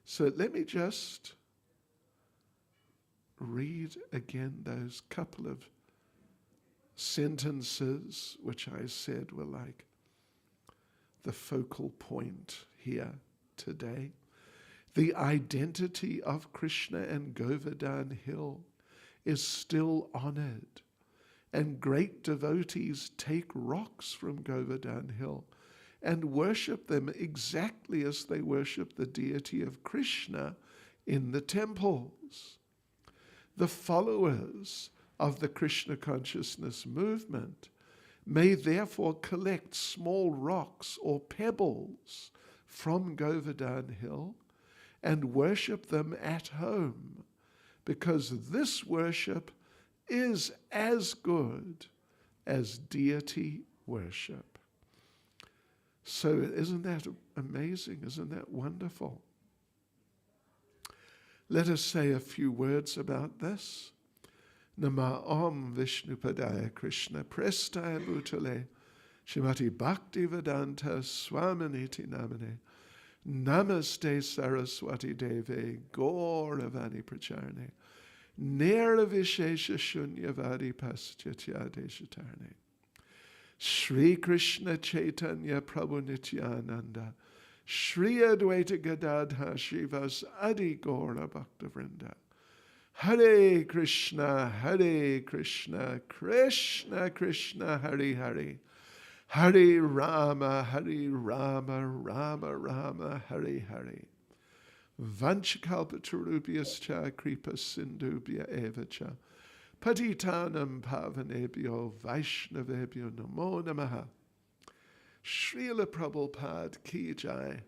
So let me just read again those couple of sentences which I said were like the focal point here today. The identity of Krishna and Govardhan Hill is still honored, and great devotees take rocks from Govardhan Hill and worship them exactly as they worship the deity of Krishna in the temples. The followers of the Krishna consciousness movement may therefore collect small rocks or pebbles from Govardhan Hill and worship them at home, because this worship is as good as deity worship. So isn't that amazing? Isn't that wonderful? Let us say a few words about this. Nama Om Vishnupadaya Krishna Prestaya Bhutale Shrimati Bhaktivedanta Swaminiti Namane Namaste Saraswati Deve Gauravani Pracharne Nirvishesha Shunyavadi Paschatya Deshatarne Shri Krishna Chaitanya Prabhu Nityananda Shri Advaita Gadadha Shivas Adi Gaura Bhaktavrinda Hare Krishna, Krishna Krishna, Hare Hare, Hare Rama, Rama Rama, Hare Hare. Vanchakalpatarubhyascha kripa sindubhya evacha, patitanam pavanebhyo vaishnavebhyo namo namaha. Srila Prabhupada ki jai,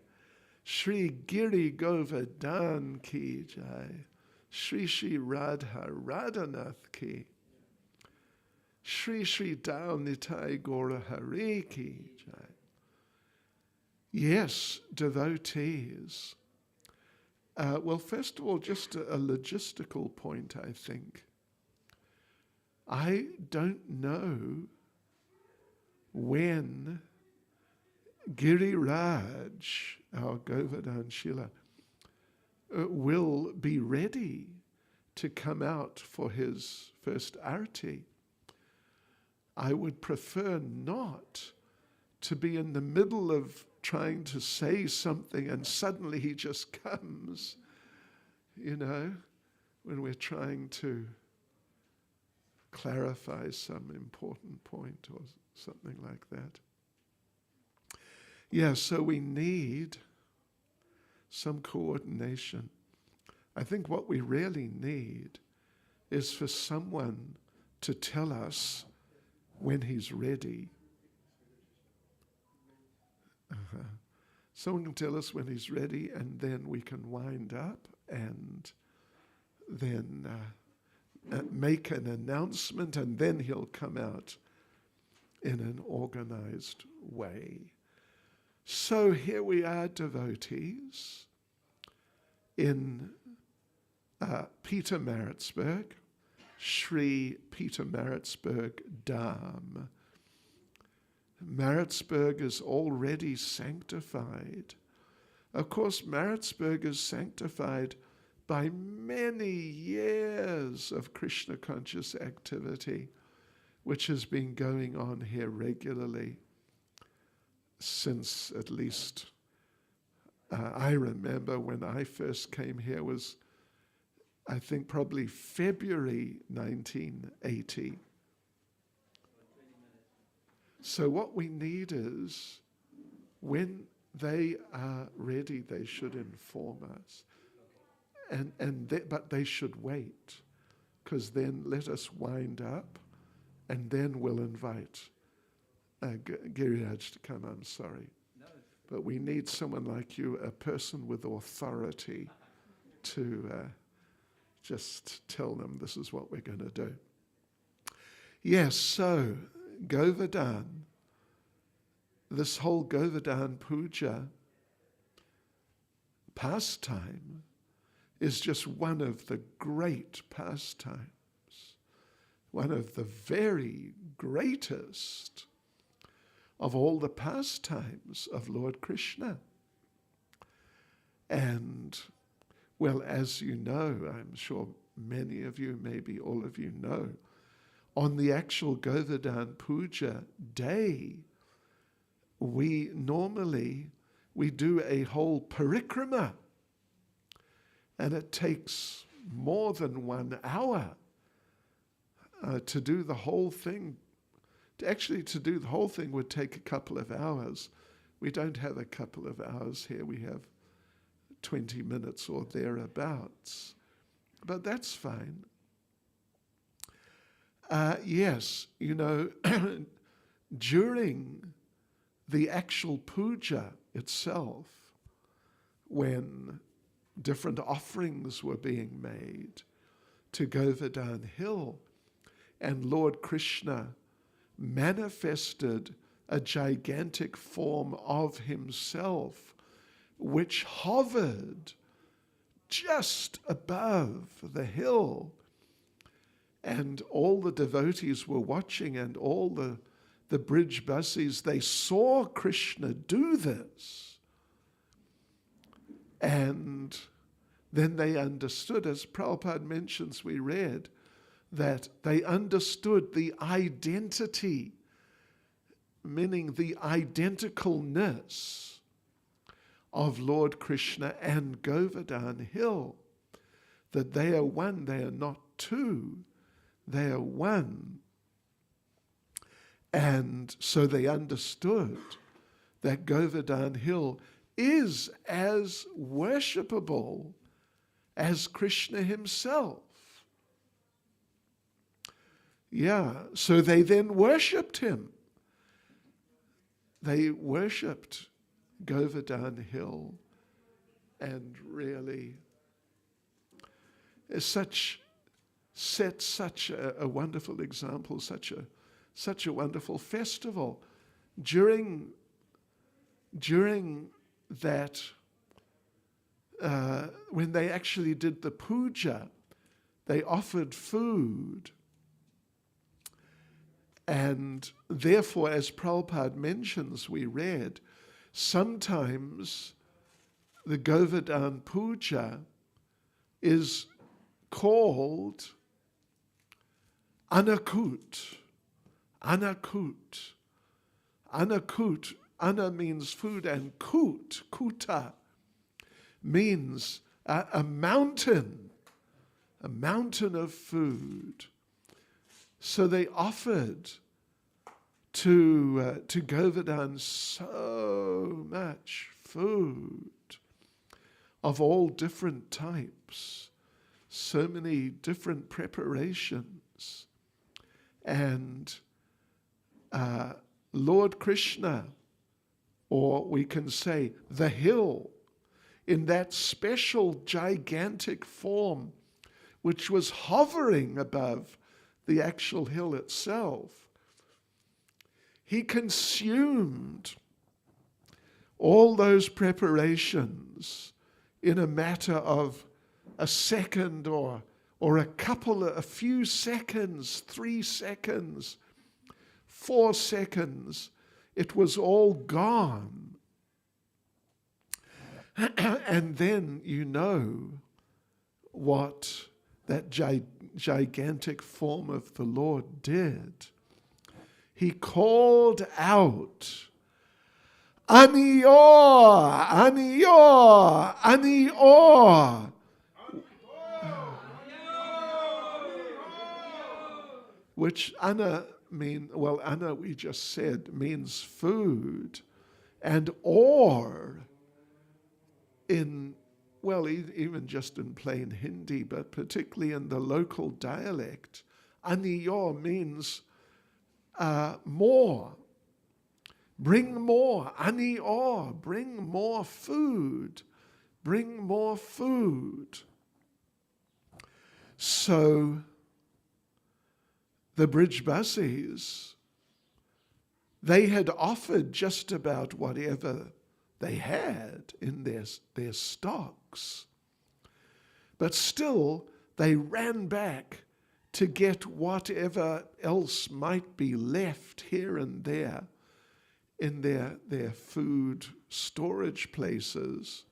Shri Giri Govardhan ki jai, Shri Shri Radha Radhanath ki, Shri Shri Dao Nitai Gora Hare ki jai. Yes, devotees. Well, first of all, just a logistical point, I think. I don't know when Giriraj, our Govardhan Shila, will be ready to come out for his first arati. I would prefer not to be in the middle of trying to say something and suddenly he just comes, when we're trying to clarify some important point or something like that. Yeah, so we need some coordination. I think what we really need is for someone to tell us when he's ready. Someone can tell us when he's ready, and then we can wind up and then make an announcement, and then he'll come out in an organized way. So here we are, devotees, in Peter Maritzburg, Sri Peter Maritzburg Dham. Maritzburg is already sanctified. Of course, Maritzburg is sanctified by many years of Krishna conscious activity, which has been going on here regularly since at least I remember when I first came here was, I think, probably February 1980. So what we need is, when they are ready, they should inform us. But they should wait, because then let us wind up, and then we'll invite Giriraj to come. I'm sorry. But we need someone like you, a person with authority, to just tell them this is what we're going to do. Yes, so Govardhan, this whole Govardhan puja pastime is just one of the great pastimes, one of the very greatest of all the pastimes of Lord Krishna. And, well, as you know, I'm sure many of you, maybe all of you know, on the actual Govardhan Puja day, we do a whole parikrama, and it takes more than 1 hour to do the whole thing. To do the whole thing would take a couple of hours. We don't have a couple of hours here. We have 20 minutes or thereabouts. But that's fine. Yes, during the actual puja itself, when different offerings were being made to Govardhan Hill, and Lord Krishna manifested a gigantic form of himself which hovered just above the hill. And all the devotees were watching, and all the bridge buses, they saw Krishna do this. And then they understood, as Prabhupada mentions, we read, that they understood the identity, meaning the identicalness of Lord Krishna and Govardhan Hill, that they are one, they are not two, they are one. And so they understood that Govardhan Hill is as worshipable as Krishna himself. Yeah, so they then worshipped him. They worshipped Govardhan Hill, and really set such a wonderful example, such a wonderful festival. During that, when they actually did the puja, they offered food. And therefore, as Prabhupada mentions, we read, sometimes the Govardhan Puja is called Anakut. Anakut. Anakut. Ana means food, and kut, kuta, means a mountain of food. So they offered to Govardhan so much food of all different types, so many different preparations. And Lord Krishna, or we can say the hill, in that special gigantic form which was hovering above the actual hill itself, he consumed all those preparations in a matter of a second or a few seconds, 3 seconds, 4 seconds. It was all gone. And then you know what that gigantic form of the Lord did. He called out, Aniyor, Aniyor, Aniyor. Which Anna we just said means food, and or even just in plain Hindi, but particularly in the local dialect, Aniyor means more. Bring more. Aniyor, bring more food. Bring more food. So the bridge buses, they had offered just about whatever they had in their stocks. But still, they ran back to get whatever else might be left here and there in their food storage places,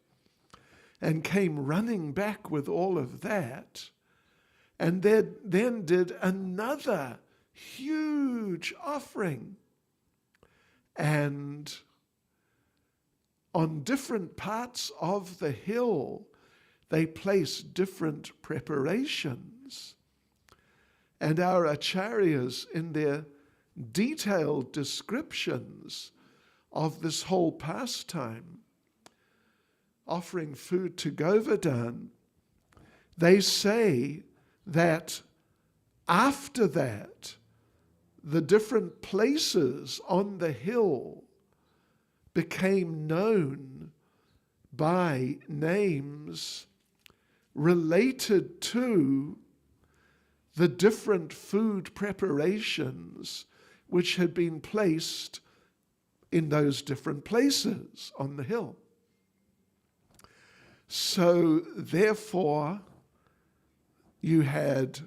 and came running back with all of that, and then did another huge offering. And on different parts of the hill, they placed different preparations. And our acharyas, in their detailed descriptions of this whole pastime, offering food to Govardhan, they say that after that, the different places on the hill became known by names related to the different food preparations which had been placed in those different places on the hill. So therefore, you had,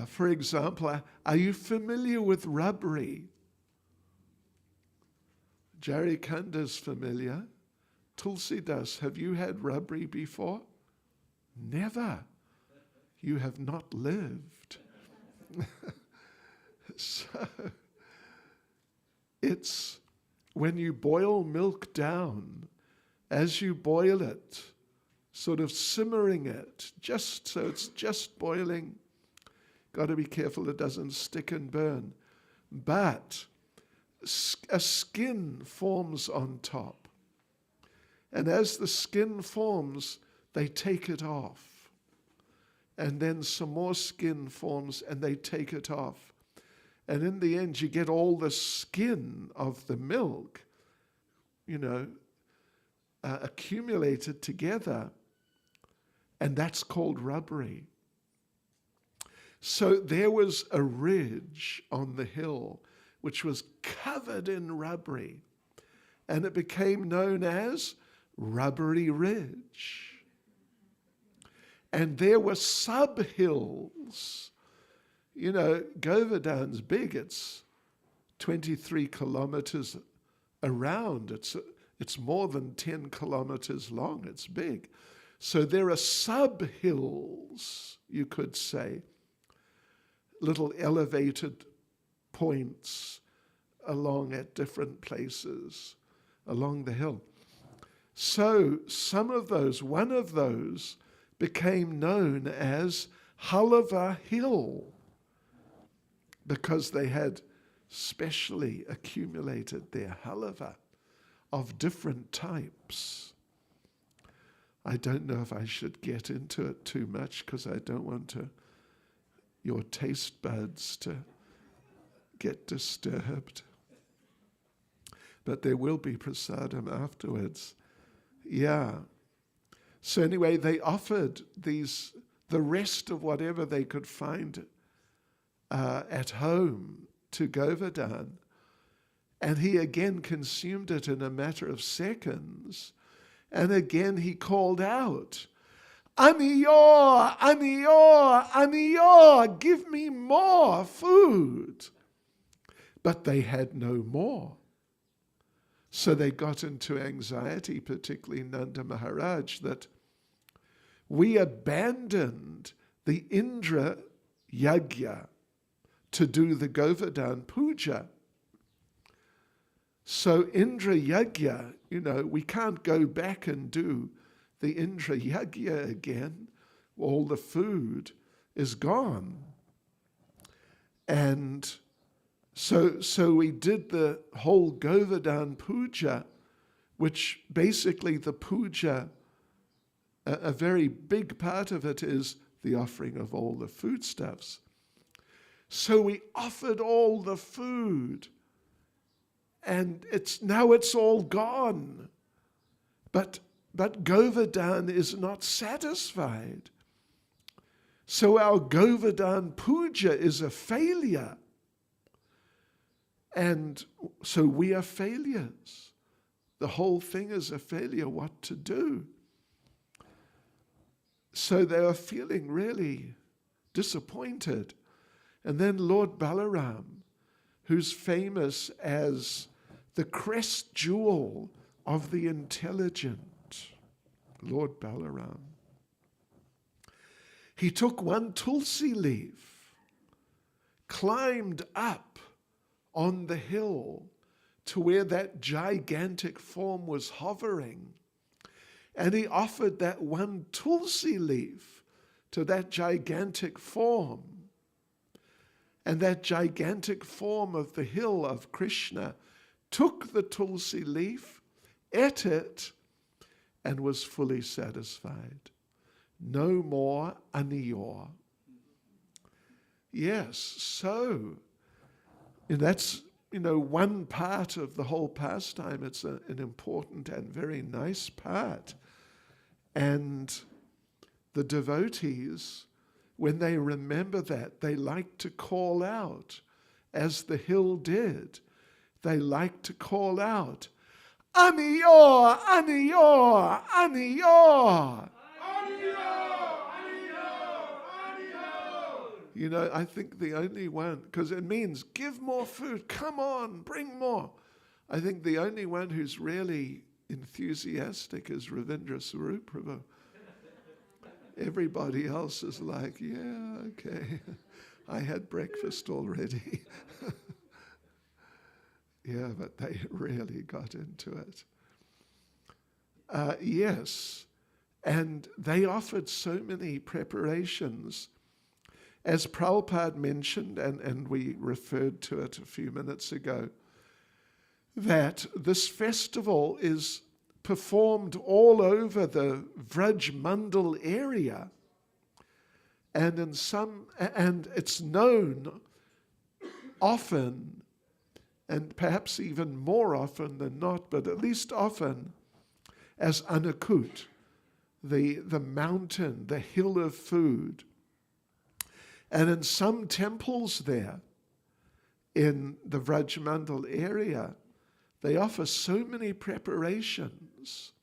for example, are you familiar with rubbery? Jerry Kanda's familiar. Tulsidas, have you had rubbery before? Never. You have not lived. So, it's when you boil milk down, as you boil it, sort of simmering it, just so it's just boiling. Got to be careful it doesn't stick and burn. But a skin forms on top. And as the skin forms, they take it off. And then some more skin forms and they take it off. And in the end, you get all the skin of the milk, accumulated together. And that's called rubbery. So there was a ridge on the hill which was covered in rubbery. And it became known as Rubbery Ridge. And there were sub-hills. Govardhan's big. It's 23 kilometers around. It's more than 10 kilometers long. It's big. So there are sub-hills, you could say, little elevated points along at different places along the hill. So one of those became known as Halava Hill because they had specially accumulated their halava of different types. I don't know if I should get into it too much because I don't want your taste buds to get disturbed. But there will be prasadam afterwards. Yeah. So anyway, they offered the rest of whatever they could find at home to Govardhan. And he again consumed it in a matter of seconds. And again he called out, Aniyor, Aniyor, Aniyor, give me more food. But they had no more. So they got into anxiety, particularly Nanda Maharaj, that we abandoned the Indra Yagya to do the Govardhan Puja. So Indra Yagya, we can't go back and do the Indra Yagya again. All the food is gone. And so we did the whole Govardhan Puja, which basically the puja, a very big part of it is the offering of all the foodstuffs. So we offered all the food, and it's all gone. But Govardhan is not satisfied. So our Govardhan Puja is a failure. And so we are failures. The whole thing is a failure. What to do? So they are feeling really disappointed. And then Lord Balaram, who's famous as the crest jewel of the intelligent, Lord Balaram, he took one tulsi leaf, climbed up on the hill to where that gigantic form was hovering, and he offered that one tulsi leaf to that gigantic form. And that gigantic form of the hill of Krishna took the tulsi leaf, ate it, and was fully satisfied. No more aniyor. Yes, so that's one part of the whole pastime. It's an important and very nice part. And the devotees, when they remember that, they like to call out, as the hill did. They like to call out, Aniyor, Aniyor, Aniyor. I think the only one, because it means give more food, come on, bring more. I think the only one who's really enthusiastic is Ravindra Swarup Prabhu. Everybody else is like, yeah, okay, I had breakfast already. Yeah, but they really got into it. Yes, and they offered so many preparations. As Prabhupada mentioned, and we referred to it a few minutes ago, that this festival is performed all over the Vraj Mandal area, and it's known often, and perhaps even more often than not, but at least often, as Anakut, the mountain, the hill of food. And in some temples there, in the Vrajmandal area, they offer so many preparations.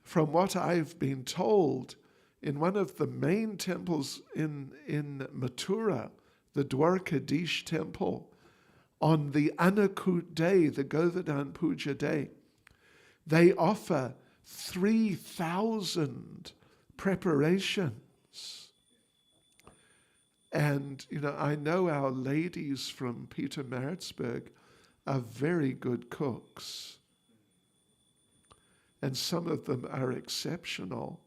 From what I've been told, in one of the main temples in Mathura, the Dwarkadish temple, on the Anakut day, the Govardhan Puja day, they offer 3,000 preparations. And, I know our ladies from Peter Maritzburg are very good cooks. And some of them are exceptional.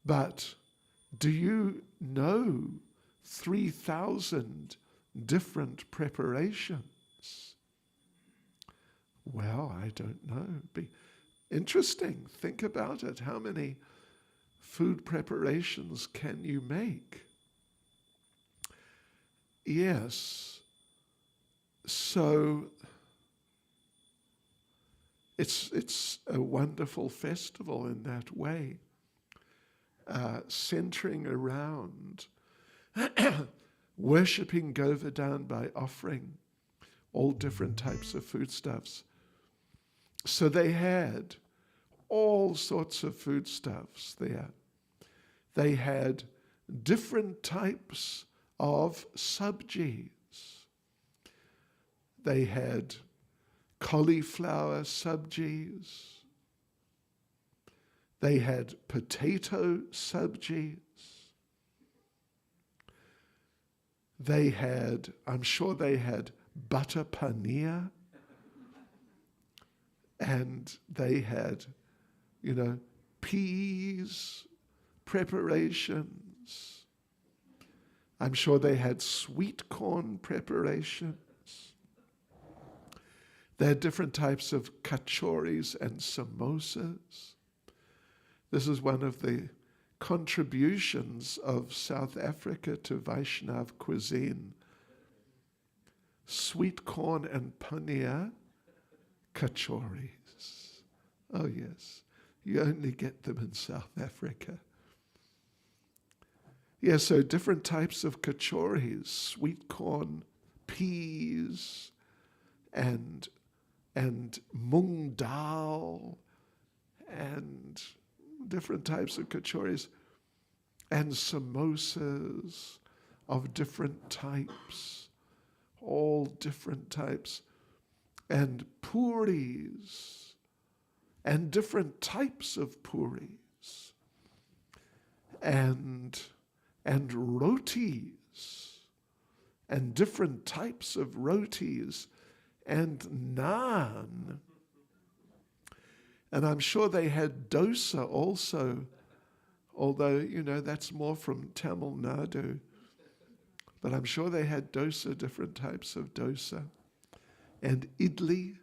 But do you know 3,000 different preparations? Well, I don't know. Be interesting. Think about it. How many food preparations can you make? Yes. So it's a wonderful festival in that way, centering around worshipping Govardhan by offering all different types of foodstuffs. So they had all sorts of foodstuffs there. They had different types of sabjis. They had cauliflower sabjis. They had potato sabjis. They had, I'm sure they had butter paneer. And they had, peas preparations. I'm sure they had sweet corn preparations. They had different types of kachoris and samosas. This is one of the contributions of South Africa to Vaishnav cuisine. Sweet corn and paneer kachoris. Oh yes, you only get them in South Africa. Yeah, so different types of kachoris, sweet corn, peas, and mung dal, and different types of kachoris, and samosas of different types, all different types, and puris, and different types of puris, and rotis, and different types of rotis, and naan. And I'm sure they had dosa also, although, that's more from Tamil Nadu. But I'm sure they had dosa, different types of dosa. And idli.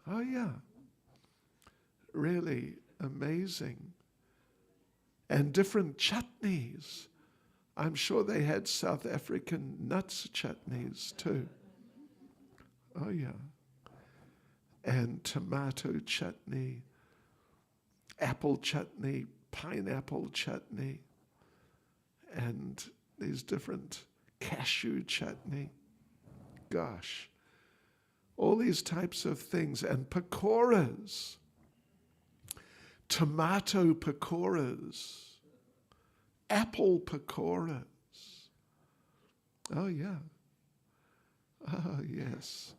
Oh yeah. Really amazing. And different chutneys. I'm sure they had South African nuts chutneys too. Oh yeah. And tomato chutney, apple chutney, pineapple chutney, and these different cashew chutney. Gosh, all these types of things. And pakoras, tomato pakoras, apple pakoras. Oh yeah. Oh yes.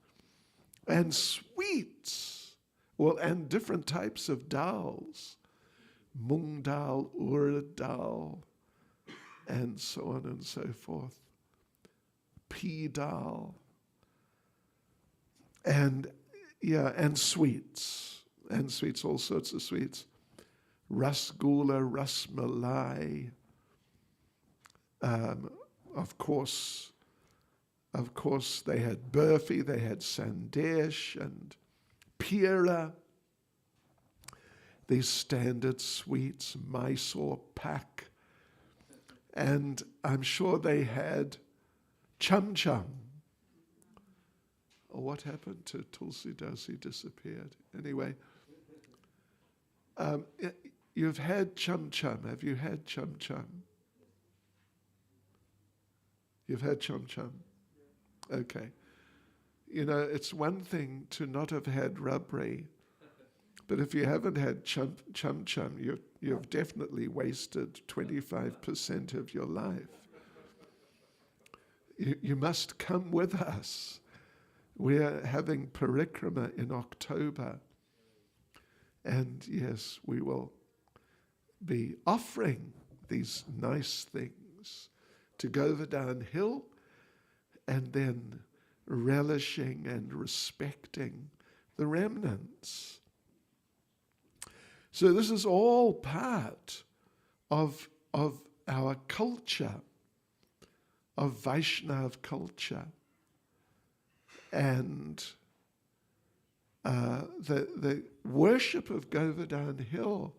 And sweets. Well, and different types of dals. Mung dal, urad dal, and so on and so forth. Pea dal. And yeah, and sweets. And sweets, all sorts of sweets. Rasgula, rasmalai. Of course, they had burfi, they had sandesh and pira. These standard sweets, Mysore pak. And I'm sure they had chum chum. Oh, what happened to Tulsi Das? He disappeared. Anyway, you've had chum chum. Have you had chum chum? You've had chum chum? Okay. You know, it's one thing to not have had rabri, but if you haven't had chum chum, you've definitely wasted 25% of your life. You must come with us. We're having parikrama in October. And yes, we will be offering these nice things to Govardhan Hill, and then relishing and respecting the remnants. So this is all part of our culture, of Vaishnav culture. And the worship of Govardhan Hill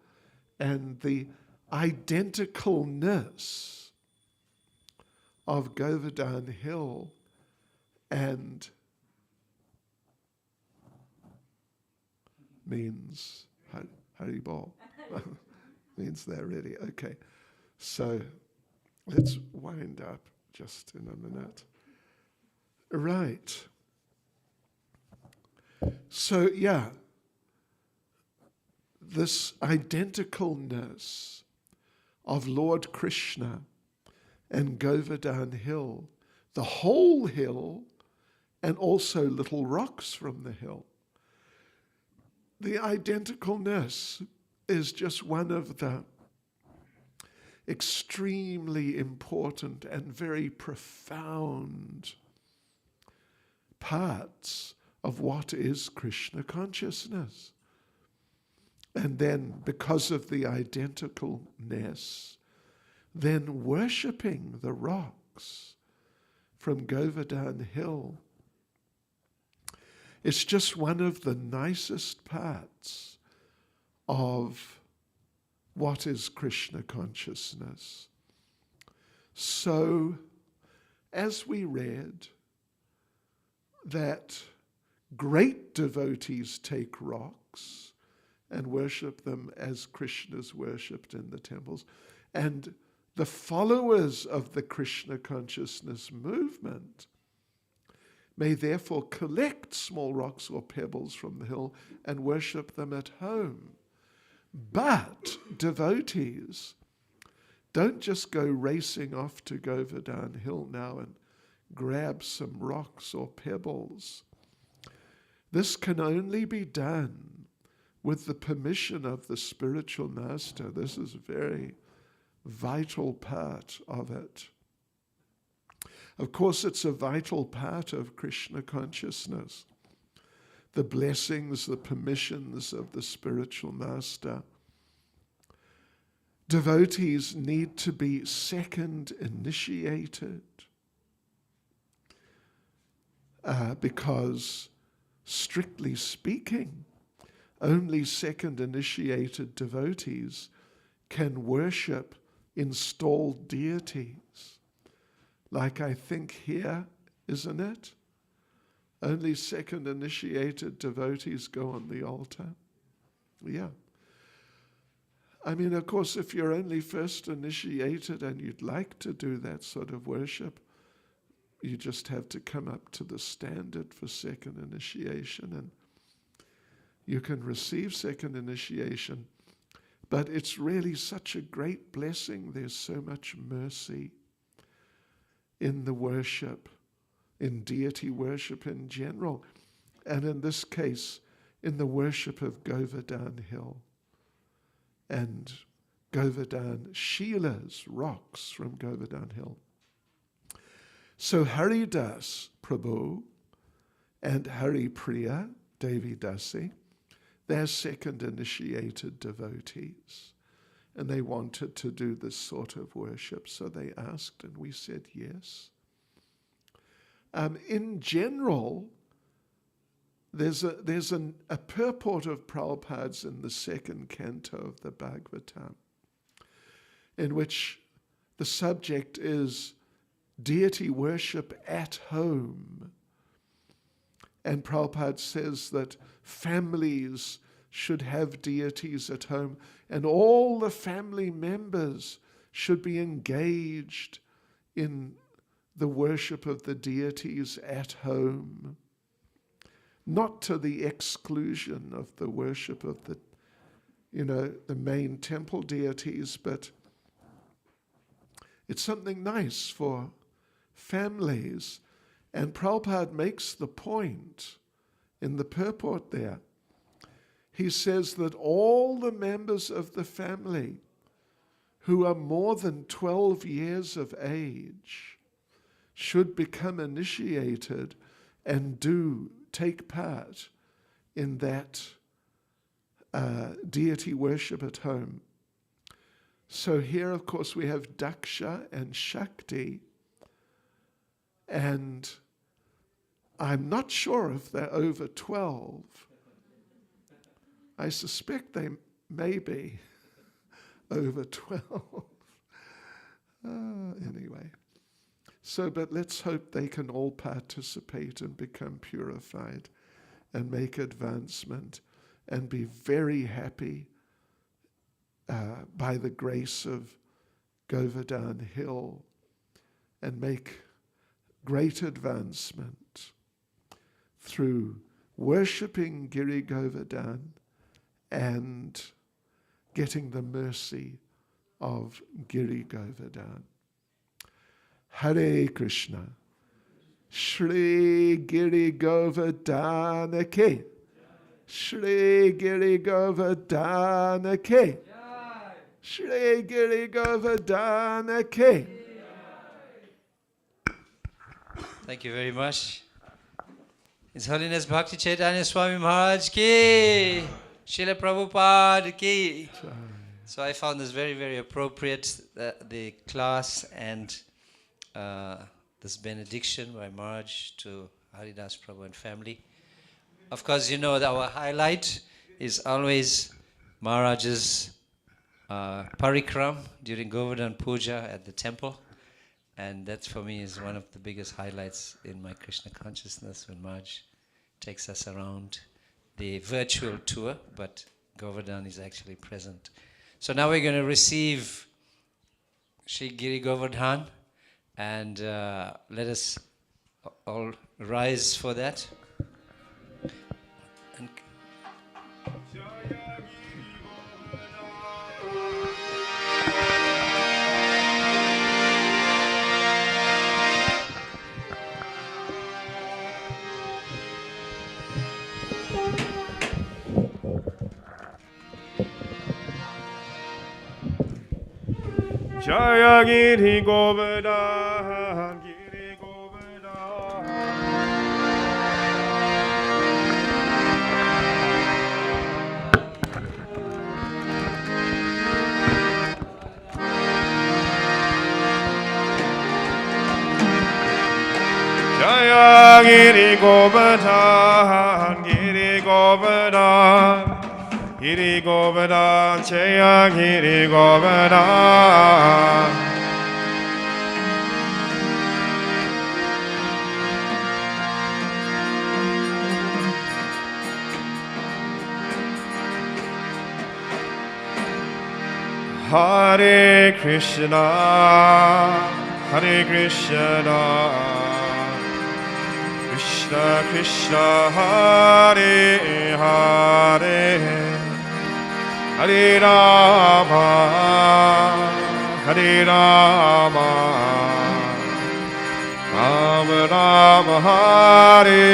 and the identicalness of Govardhan Hill and means Haribol. Means they're ready. Okay. So let's wind up just in a minute. Right. So yeah, this identicalness of Lord Krishna and Govardhan Hill, the whole hill, and also little rocks from the hill. The identicalness is just one of the extremely important and very profound parts of what is Krishna consciousness. And then, because of the identicalness, then worshipping the rocks from Govardhan Hill. It's just one of the nicest parts of what is Krishna consciousness. So, as we read that great devotees take rocks and worship them as Krishna's worshipped in the temples, and the followers of the Krishna consciousness movement may therefore collect small rocks or pebbles from the hill and worship them at home. But devotees don't just go racing off to Govardhan Hill now and grab some rocks or pebbles. This can only be done with the permission of the spiritual master. This is a very vital part of it. Of course, it's a vital part of Krishna consciousness. The blessings, the permissions of the spiritual master. Devotees need to be second initiated because, strictly speaking, only second initiated devotees can worship installed deities. Like I think here, isn't it? Only second initiated devotees go on the altar. Yeah. I mean, of course, if you're only first initiated and you'd like to do that sort of worship, you just have to come up to the standard for second initiation and you can receive second initiation. But it's really such a great blessing. There's so much mercy in the worship, in deity worship in general, and in this case, in the worship of Govardhan Hill and Govardhan Shilas, rocks from Govardhan Hill. So Haridas Prabhu and Haripriya Devi Dasi, they're second initiated devotees. And they wanted to do this sort of worship, so they asked and we said yes. In general, there's a purport of Prabhupada's in the second canto of the Bhagavatam, in which the subject is deity worship at home. And Prabhupada says that families should have deities at home, and all the family members should be engaged in the worship of the deities at home, not to the exclusion of the worship of the main temple deities, but it's something nice for families. And Prabhupada makes the point in the purport there. He says that all the members of the family who are more than 12 years of age should become initiated and do take part in that deity worship at home. So here, of course, we have Daksha and Shakti, and I'm not sure if they're over 12. I suspect they may be over 12. Anyway. So, but let's hope they can all participate and become purified and make advancement and be very happy by the grace of Govardhan Hill and make great advancement through worshipping Giri Govardhan and getting the mercy of Giri Govardhan. Hare Krishna. Shri Giri Govardhana Ke. Shri Giri Govardhana Ke. Shri Giri Govardhana Ke. Thank you very much. His Holiness Bhakti Chaitanya Swami Maharaj Ki. Srila Prabhupada Ki. So I found this very, very appropriate, the class and this benediction by Maharaj to Haridas Prabhu and family. Of course, you know that our highlight is always Maharaj's parikram during Govardhan Puja at the temple. And that for me is one of the biggest highlights in my Krishna consciousness, when Maharaj takes us around the virtual tour, but Govardhan is actually present. So now we're going to receive Shri Giri Govardhan, and let us all rise for that. And Jaya Giri Govardhan, Giri Govardhan. Jaya Giri Govardhan, Giri Govardhan. Giri Govardhan, Jaya Giri Govardhan. Hare Krishna, Hare Krishna, Krishna Krishna, Hare Hare, Hare Rama, Hare Rama, Rama Rama, Hare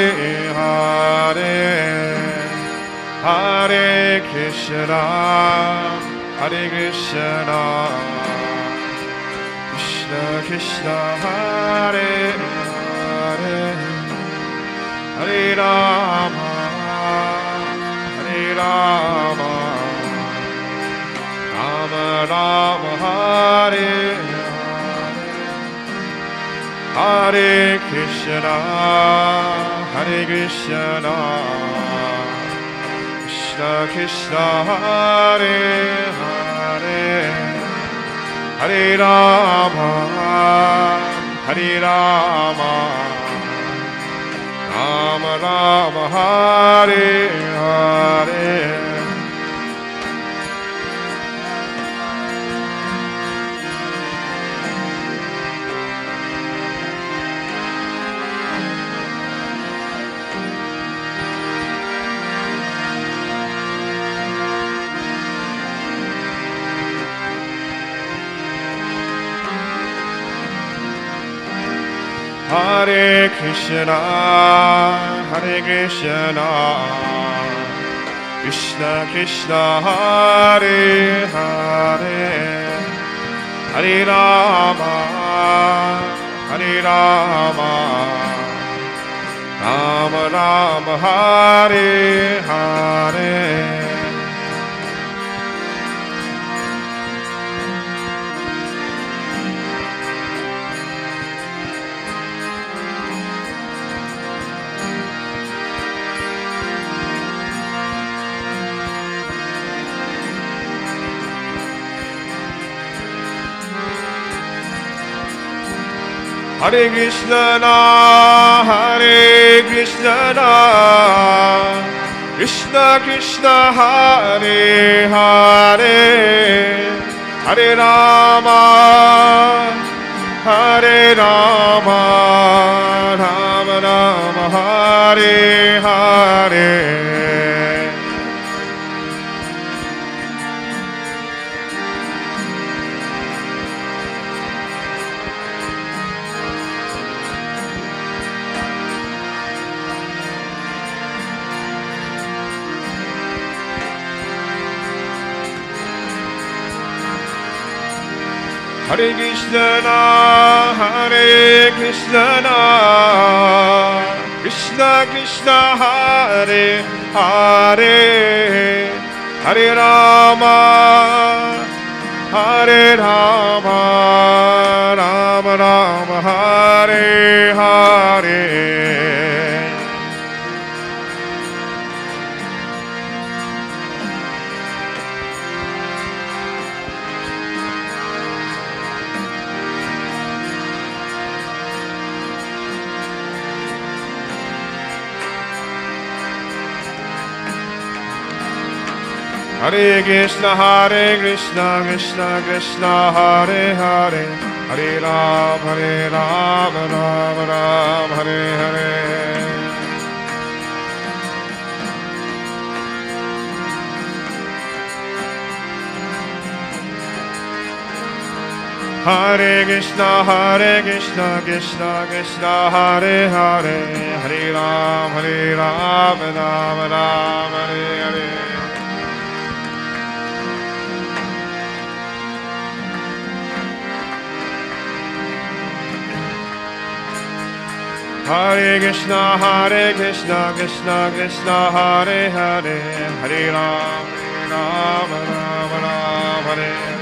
Hare, Hare Krishna, Hare Krishna, Krishna Krishna, Hare Hare, Hare Rama, Hare Rama, Rama Rama, Hare Hare, Hare Krishna, Hare Krishna, Krishna Krishna, Hare Hare, Hare Rama, Hare Rama, Rama Rama, Hare Hare. Hare Krishna, Hare Krishna, Krishna Krishna, Hare Hare, Hare Rama, Hare Rama, Rama Rama, Hare Hare. Hare Krishna, Hare Krishna, Krishna Krishna, Hare Hare, Hare Rama, Hare Rama, Rama Rama, Hare Hare. Hare Krishna, Hare Krishna, Krishna Krishna, Hare Hare, Hare Rama, Hare Rama, Rama Rama, Hare Hare. Hare Krishna, Krishna Krishna, Hare Hare, Hare Rama, Rama Rama, Hare Hare. Hare Krishna, Krishna Krishna, Hare Hare, Hare Rama, Rama Rama, Hare Hare. Hare Krishna, Krishna Krishna, Hare Hare, Hare Rama, Rama Rama, Hare Hare.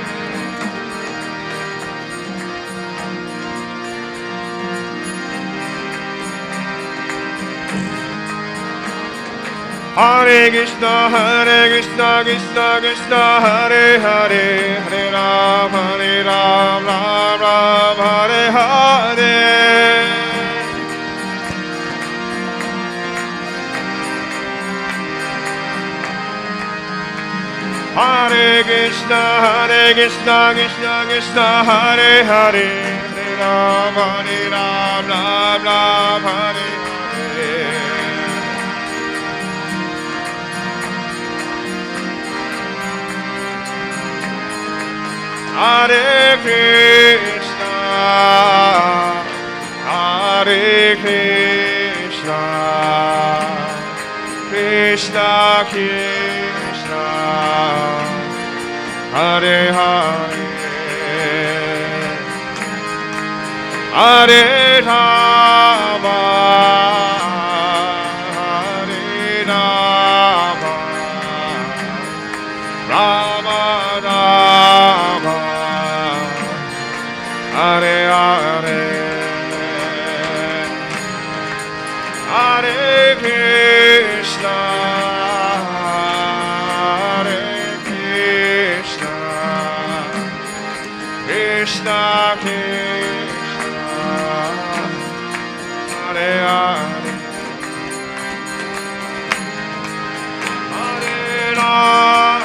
Hare Krishna, Krishna Krishna, Hare Hare, Hare Rama, Rama Rama, Hare Hare. Hare Krishna, Krishna Krishna, Hare Hare, Hare Ram, Ram Ram, Hare Hare. Hare Krishna, Hare Krishna, Krishna Krishna, Hare Hare, Hare Rama, Hare Rama, Rama Rama, Hare Hare, Hare Krishna, Hare Krishna, Krishna Krishna, Hare Hare, Hare Rama,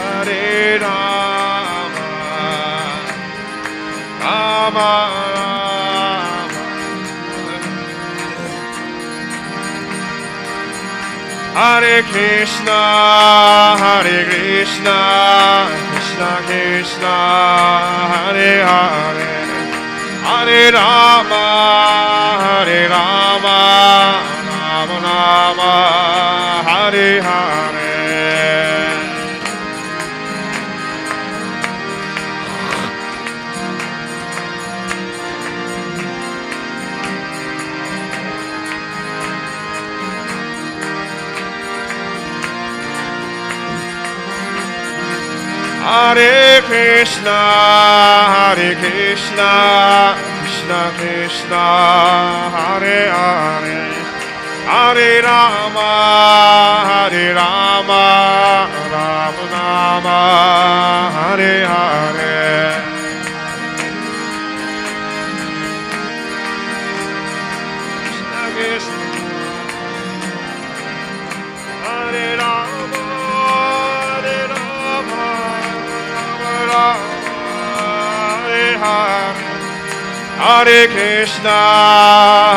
Hare Rama, Rama Hare Krishna, Hare Krishna, Krishna Krishna, Hare Hare, Hare Rama, Hare Rama, Rama Rama, Hare Hare. Hare Krishna, Hare Krishna, Krishna Krishna, Hare Hare, Hare Rama, Hare Rama, Rama Rama, Hare Hare. Krishna Krishna, Hare Rama, Hare Rama, Hare Hare, Hare Krishna,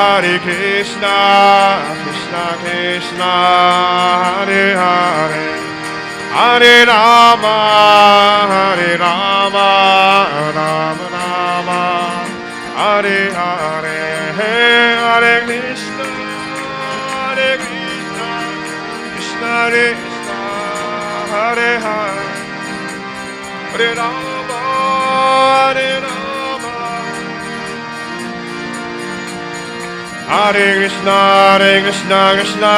Hare Krishna, Krishna Krishna, Hare Hare, Hare Rama, Hare Rama, Rama Rama, Hare Hare, Hare Krishna, Hare Krishna, Krishna Krishna, Hare Hare, Hare Rama, Hare Rama, Hare Krishna, Krishna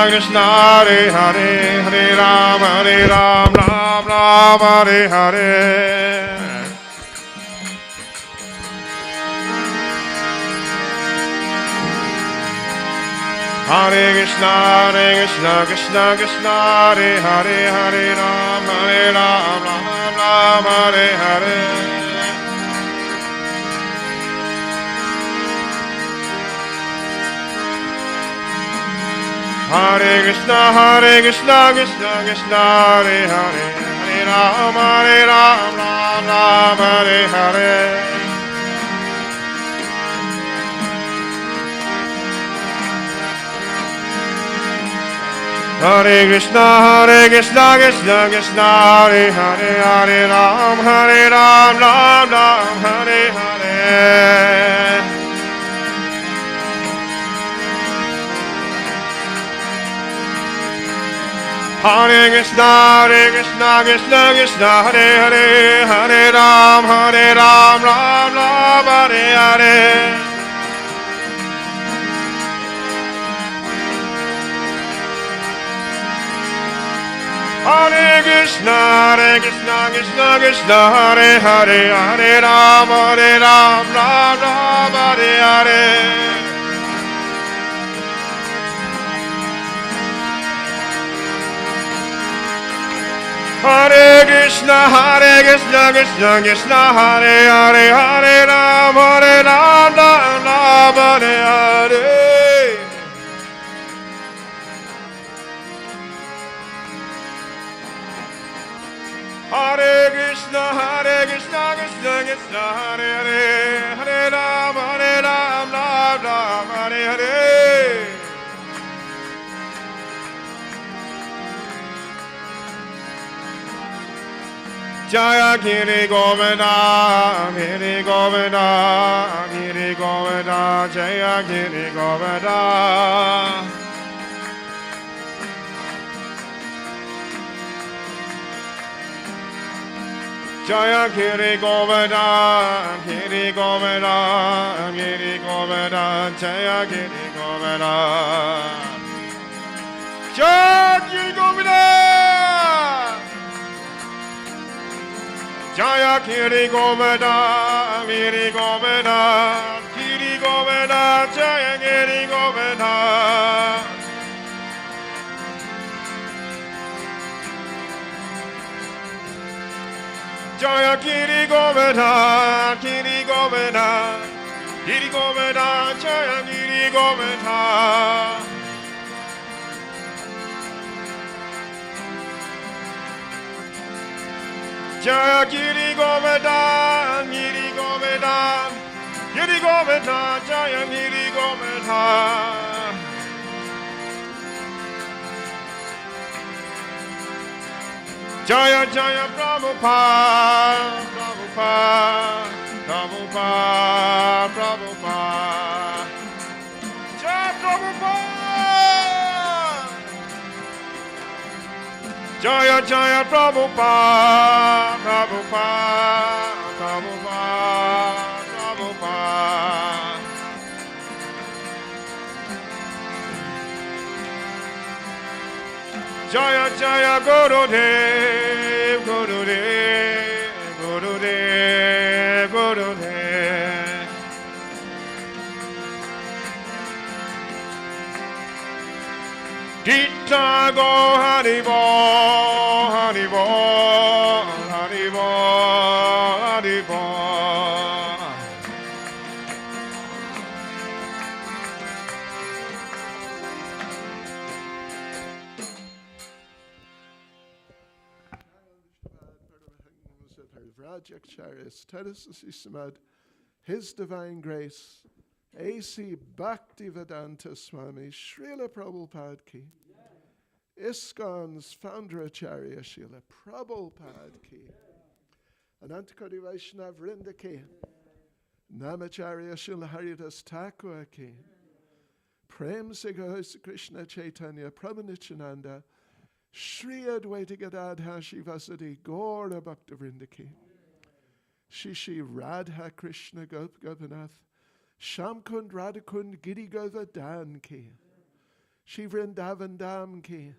Krishna, Hare Hare, Hare Rama, Ram Ram, Hare Hare. Hare Krishna, Krishna Krishna, Hare Hare, Hare Ram, Ram Hare Hare. Hare Krishna, Krishna Krishna, Hare Hare, Hare Ram, Ram Hare Hare. Hare Krishna, Krishna Krishna, Hare Hare, Hare Ram, Ram Hare Hare. Hare Krishna, Krishna, Hare Hare, Hare Ram, Ram Hare Hare. Hare Krishna, Krishna, Hare Hare, Hare Ram, Ram Hare Hare. Hare Krishna, Krishna, Hare Hare, Hare Ram, Ram Hare Hare. Hare Krishna, Krishna Krishna, Hare Hare, Hare Ram, Ram Ram, Hare Hare. Jaya Giri Govinda, Giri Govinda, Giri Govinda, Jaya Giri Govinda. Jaya Giri Govinda, Giri Govinda, Giri Govinda, Jaya Giri Govinda. Jaya Giri Govinda. Jaya Giri Govinda, Giri Govinda, Giri Govinda, Jaya Giri Govinda. Jaya Giri Govinda, Giri Govinda, Giri Govinda, Jaya Giri Govinda. Jaya Giri Govinda, Giri Govinda, Giri Govinda, Jaya Giri Govinda. Jaya Jaya Prabhupada, Prabhupada, Prabhupada, Prabhupada. Jaya Prabhupada. Jaya Jaya Prabhupada, Prabhupada, Prabhupada, Prabhupada. Jaya Jaya Gurudev, Gurudev, Gurudev, Gurudev. Gita go Haribo, Haribo, Haribo, Haribo. His Divine Grace, A.C. Bhaktivedanta Swami, Srila Prabhupada Ki, ISKCON's founder Acharya Srila Prabhupada Ki, Anantakoti Vaishnava Vrinda Ki, Namacharya Srila Haridas Thakur Ki, Prem Sigahosa Krishna Chaitanya Prabhu Nityananda, Shri Advaita Gadadhar Shivasadi Gaura Bhakta Vrinda Ki, Shishi Radha Krishna Gop Gopinath, Shamkund Radhakund Giri Govardhan Ki, Shri Vrindavan Dham Ki,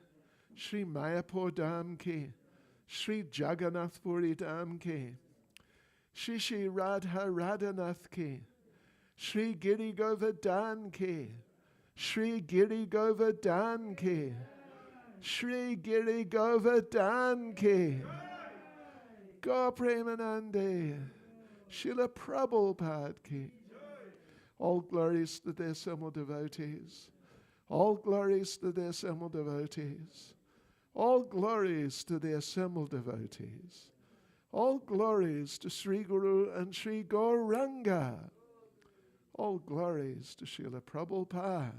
Shri Mayapur Dham Ki, Shri Jagannath Puri Dham Ki, Shishi Radha Radhanath Ki, Shri Giri Govardhan Ki, Shri Giri Govardhan Ki, Shri Giri Govardhan Ki, Gaur Premanande, Srila Prabhupada Ki. All glories to the assembled devotees. All glories to the assembled devotees. All glories to the assembled devotees. All glories to Sri Guru and Sri Gauranga. All glories to Srila Prabhupada.